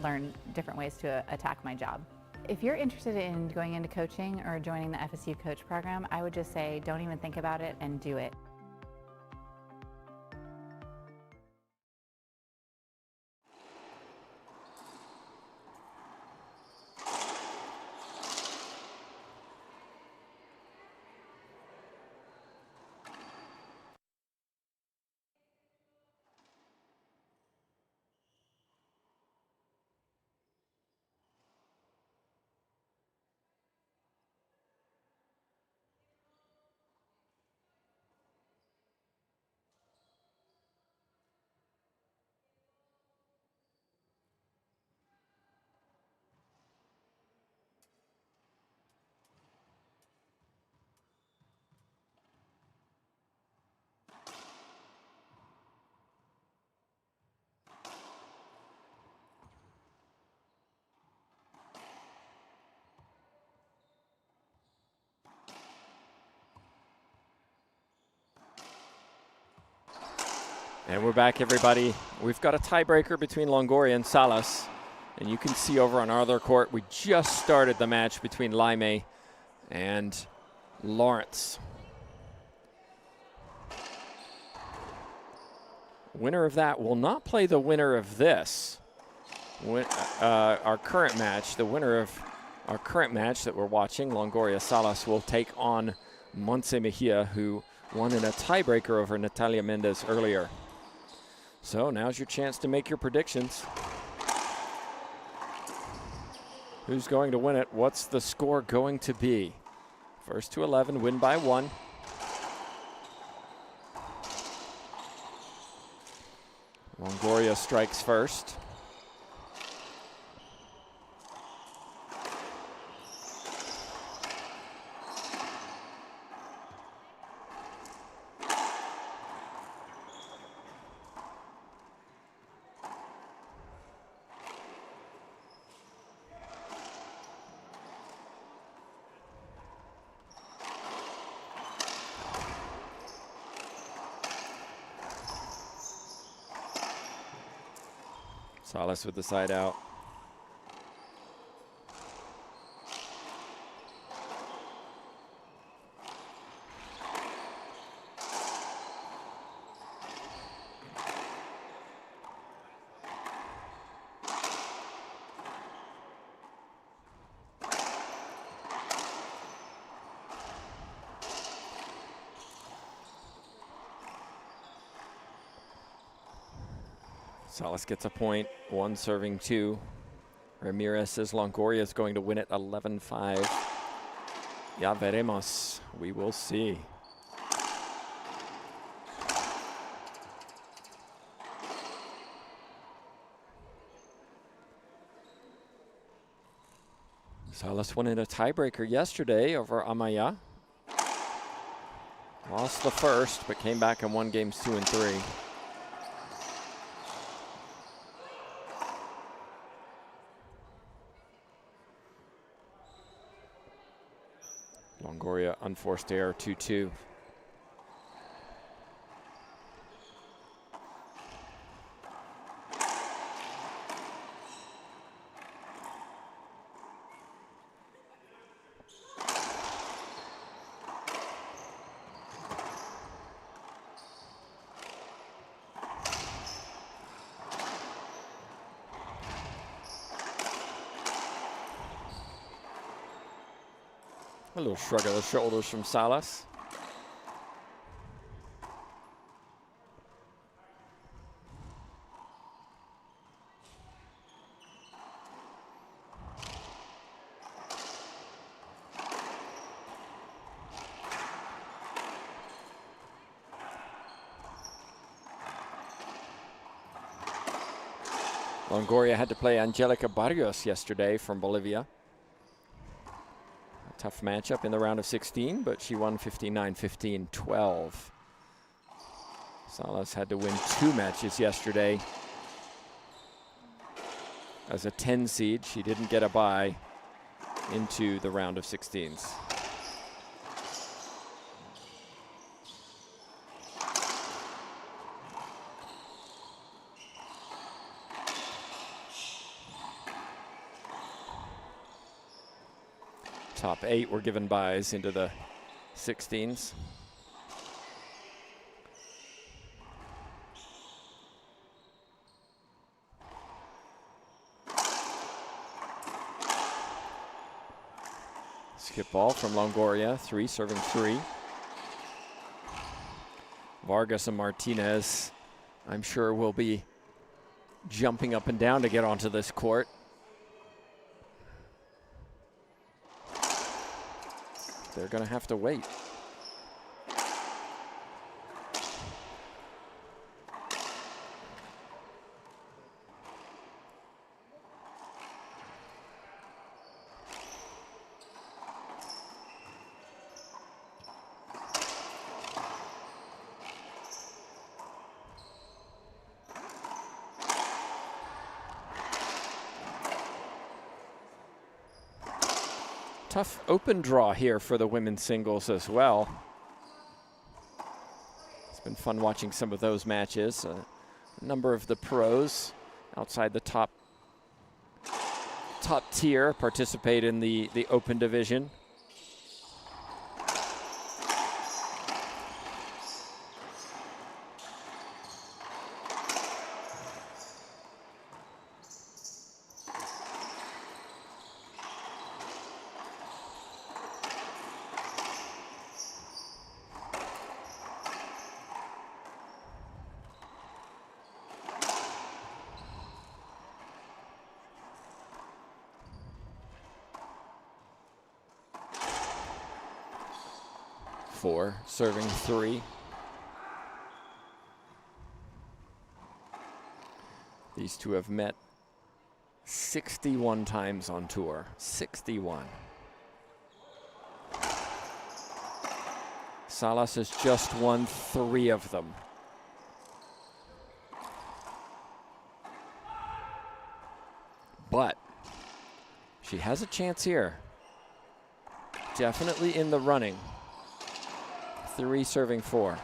Speaker 3: learn different ways to attack my job. If you're interested in going into coaching or joining the FSU Coach program, I would just say don't even think about it and do it.
Speaker 1: And we're back, everybody. We've got a tiebreaker between Longoria and Salas. And you can see over on our other court, we just started the match between Laime and Lawrence. Winner of that will not play the winner of this. Our current match, the winner of our current match that we're watching, Longoria Salas, will take on Montse Mejia, who won in a tiebreaker over Natalia Mendez earlier. So now's your chance to make your predictions. Who's going to win it? What's the score going to be? First to 11, win by 1. Longoria strikes first. Salas with the side out. Salas gets a point, 1 serving 2. Ramirez says Longoria is going to win it 11-5. Ya veremos. We will see. Salas won in a tiebreaker yesterday over Amaya. Lost the first, but came back and won games 2 and 3. Longoria unforced error 2-2. A little shrug of the shoulders from Salas. Longoria had to play Angelica Barrios yesterday from Bolivia. Tough matchup in the round of 16, but she won 59-15-12. Salas had to win 2 matches yesterday. As a 10 seed, she didn't get a bye into the round of 16s. Top 8 were given byes into the 16s. Skip ball from Longoria, 3 serving 3. Vargas and Martinez, I'm sure, will be jumping up and down to get onto this court. They're going to have to wait. Tough open draw here for the women's singles as well. It's been fun watching some of those matches. A number of the pros outside the top tier participate in the open division. Serving 3. These two have met 61 times on tour. 61. Salas has just won 3 of them. But she has a chance here. Definitely in the running. 3 serving 4.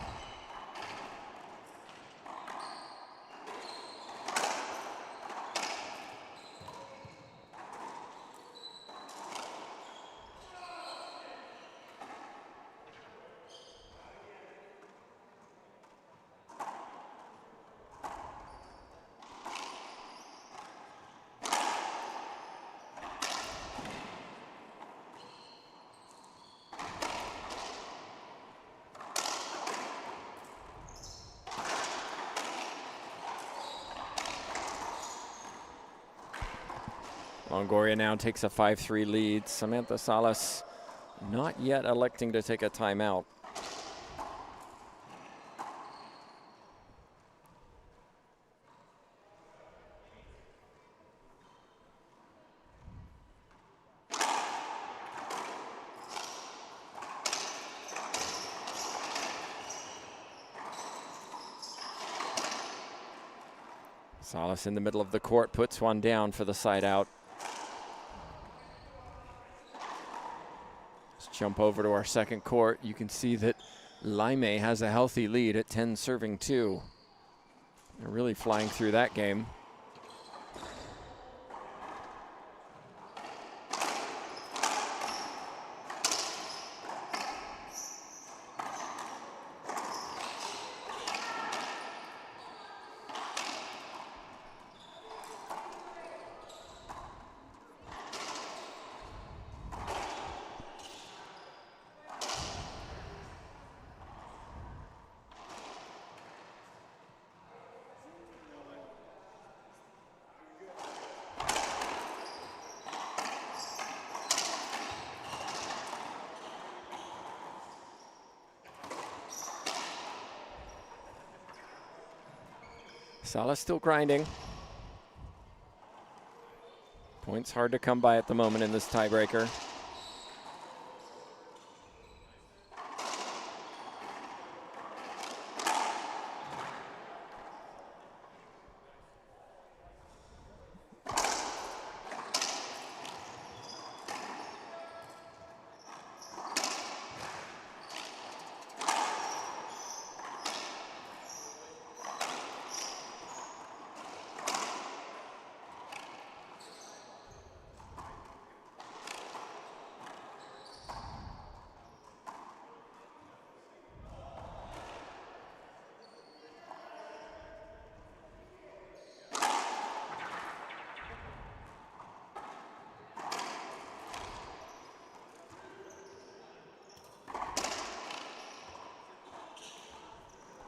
Speaker 1: Longoria now takes a 5-3 lead. Samantha Salas not yet electing to take a timeout. Salas in the middle of the court puts one down for the side out. Let's jump over to our second court. You can see that Laime has a healthy lead at 10 serving 2. They're really flying through that game. Salas still grinding. Points hard to come by at the moment in this tiebreaker.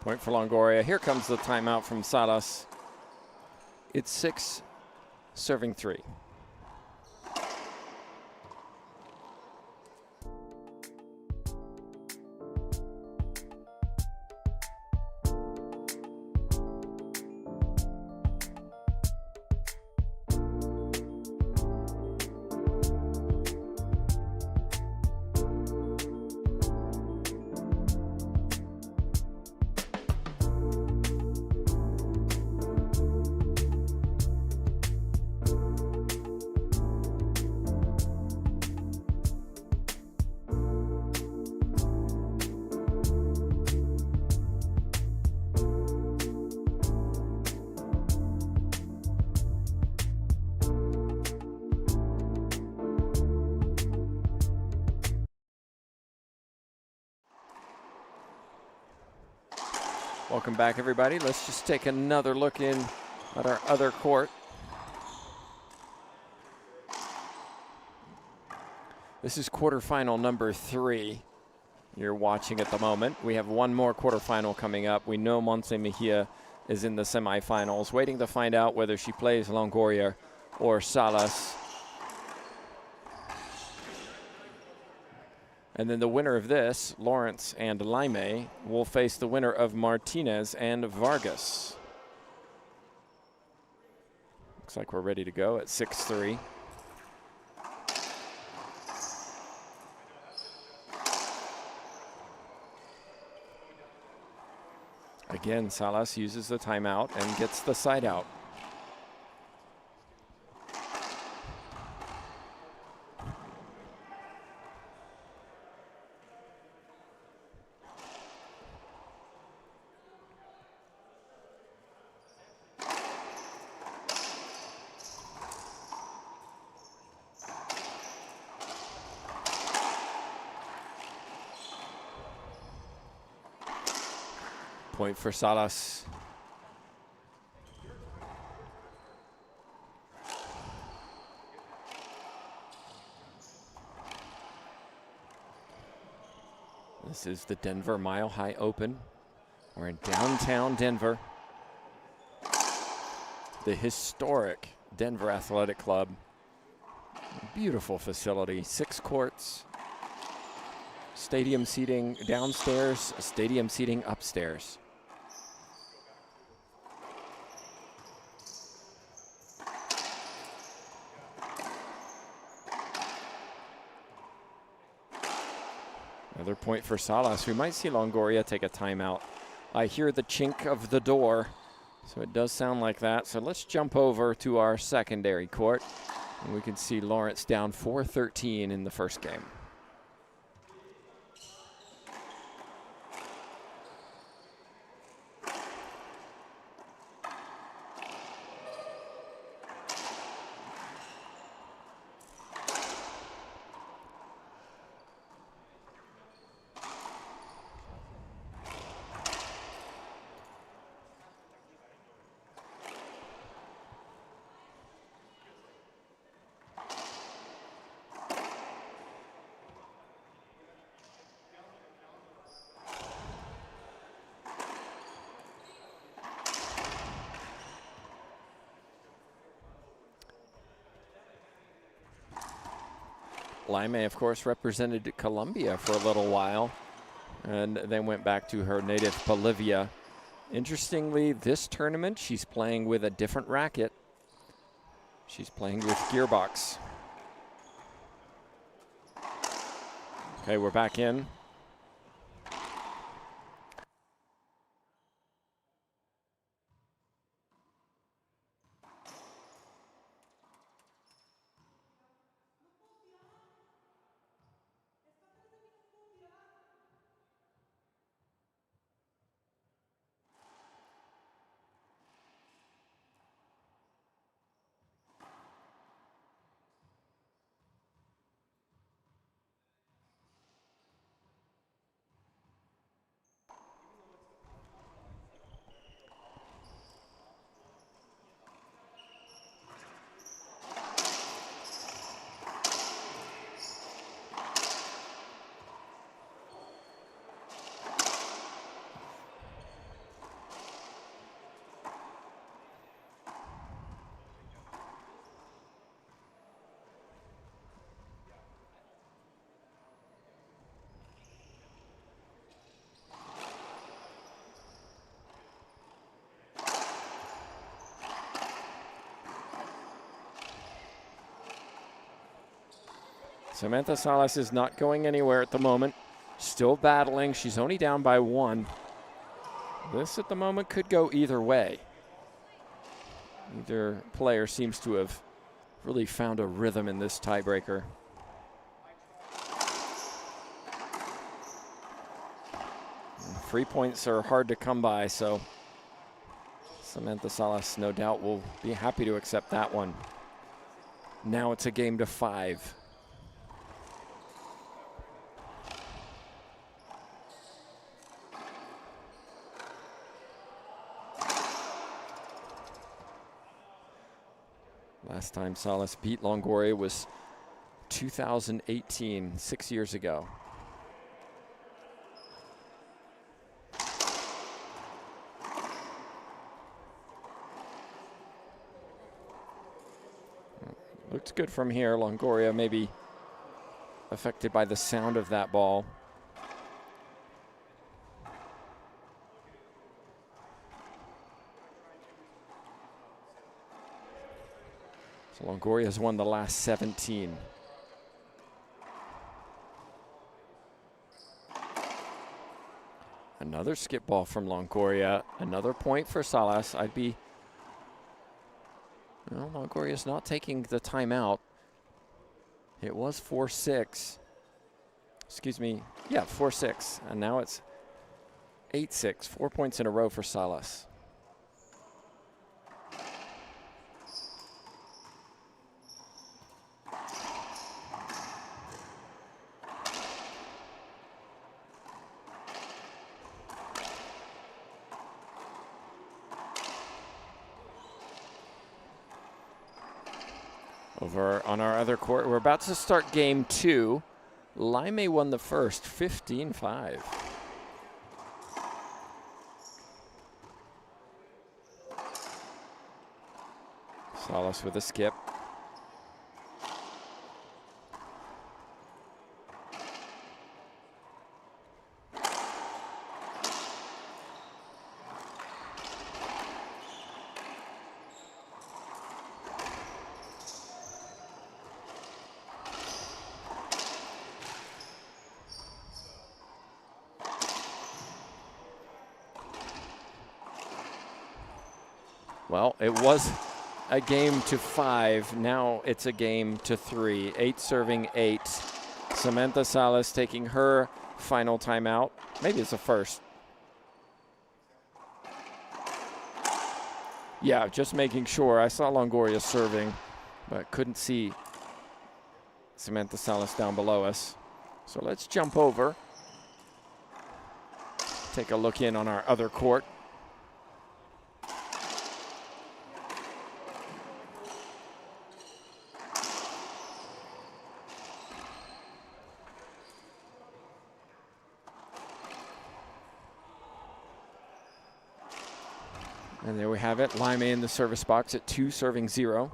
Speaker 1: Point for Longoria. Here comes the timeout from Salas. It's 6 serving 3. Welcome back, everybody. Let's just take another look in at our other court. This is quarterfinal number 3 you're watching at the moment. We have one more quarterfinal coming up. We know Montse Mejia is in the semifinals, waiting to find out whether she plays Longoria or Salas. And then the winner of this, Lawrence and Laime, will face the winner of Martinez and Vargas. Looks like we're ready to go at 6-3. Again, Salas uses the timeout and gets the side out. Point for Salas. This is the Denver Mile High Open. We're in downtown Denver. The historic Denver Athletic Club. Beautiful facility, 6 courts, stadium seating downstairs, stadium seating upstairs. Another point for Salas. We might see Longoria take a timeout. I hear the chink of the door, so it does sound like that. So let's jump over to our secondary court, and we can see Lawrence down 4-13 in the first game. Laime, of course, represented Colombia for a little while and then went back to her native Bolivia. Interestingly, this tournament, she's playing with a different racket. She's playing with Gearbox. Okay, we're back in. Samantha Salas is not going anywhere at the moment. Still battling. She's only down by 1. This at the moment could go either way. Either player seems to have really found a rhythm in this tiebreaker. Free points are hard to come by, so Samantha Salas no doubt will be happy to accept that one. Now it's a game to 5. Last time Salas beat Longoria was 2018, 6 years ago. Looks good from here. Longoria maybe affected by the sound of that ball. So Longoria has won the last 17. Another skip ball from Longoria. Another point for Salas. Well, Longoria's not taking the timeout. It was 4-6. Excuse me. Yeah, 4-6. And now it's 8-6. 4 points in a row for Salas. Over on our other court, we're about to start game 2. Laime won the first, 15-5. Salas with a skip. Well, it was a game to 5. Now it's a game to 3. 8 serving 8. Samantha Salas taking her final timeout. Maybe it's a first. Yeah, just making sure. I saw Longoria serving, but couldn't see Samantha Salas down below us. So let's jump over. Take a look in on our other court. And there we have it. Lime in the service box at 2 serving 0.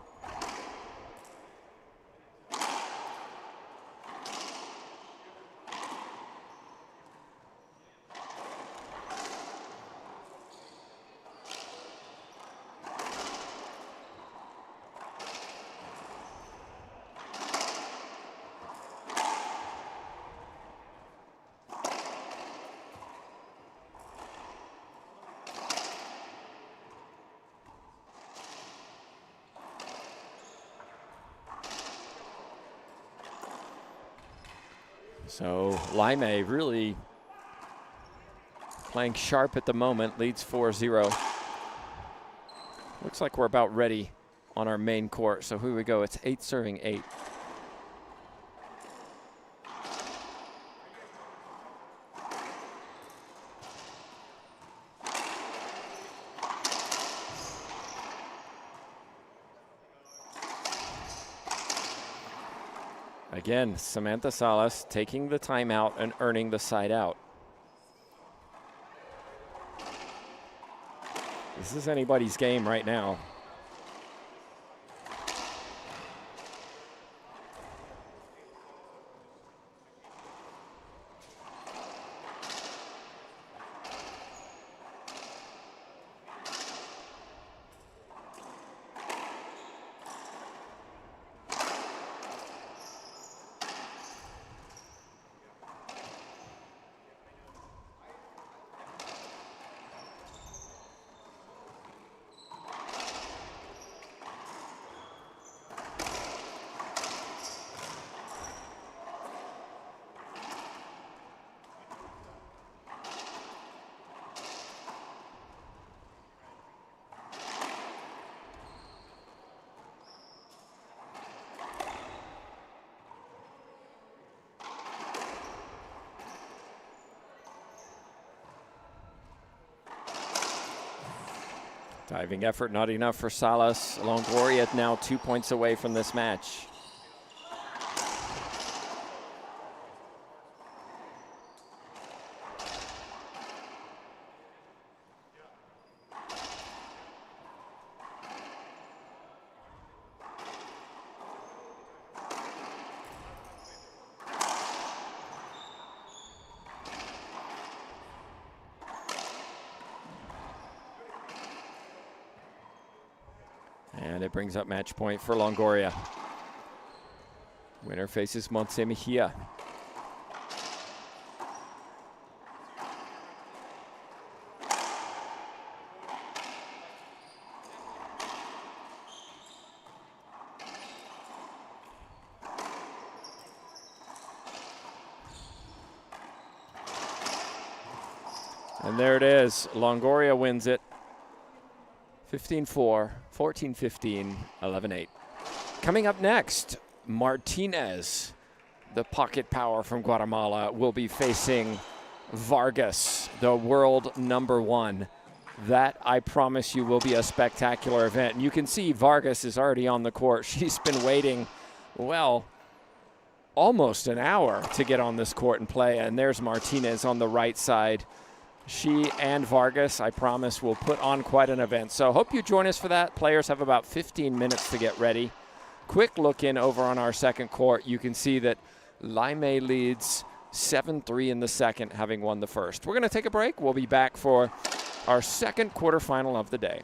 Speaker 1: So Lime really playing sharp at the moment, leads 4-0. Looks like we're about ready on our main court. So here we go. It's 8 serving 8. Again, Samantha Salas taking the timeout and earning the side out. This is anybody's game right now. Diving effort not enough for Salas. Longoria now 2 points away from this match. And it brings up match point for Longoria. Winner faces Montse Mejia. And there it is. Longoria wins it. 15-4, 14-15, 11-8. Coming up next, Martinez, the pocket power from Guatemala, will be facing Vargas, the world #1. That, I promise you, will be a spectacular event. And you can see Vargas is already on the court. She's been waiting, well, almost an hour to get on this court and play. And there's Martinez on the right side. She and Vargas, I promise, will put on quite an event. So hope you join us for that. Players have about 15 minutes to get ready. Quick look in over on our second court. You can see that Lime leads 7-3 in the second, having won the first. We're going to take a break. We'll be back for our second quarterfinal of the day.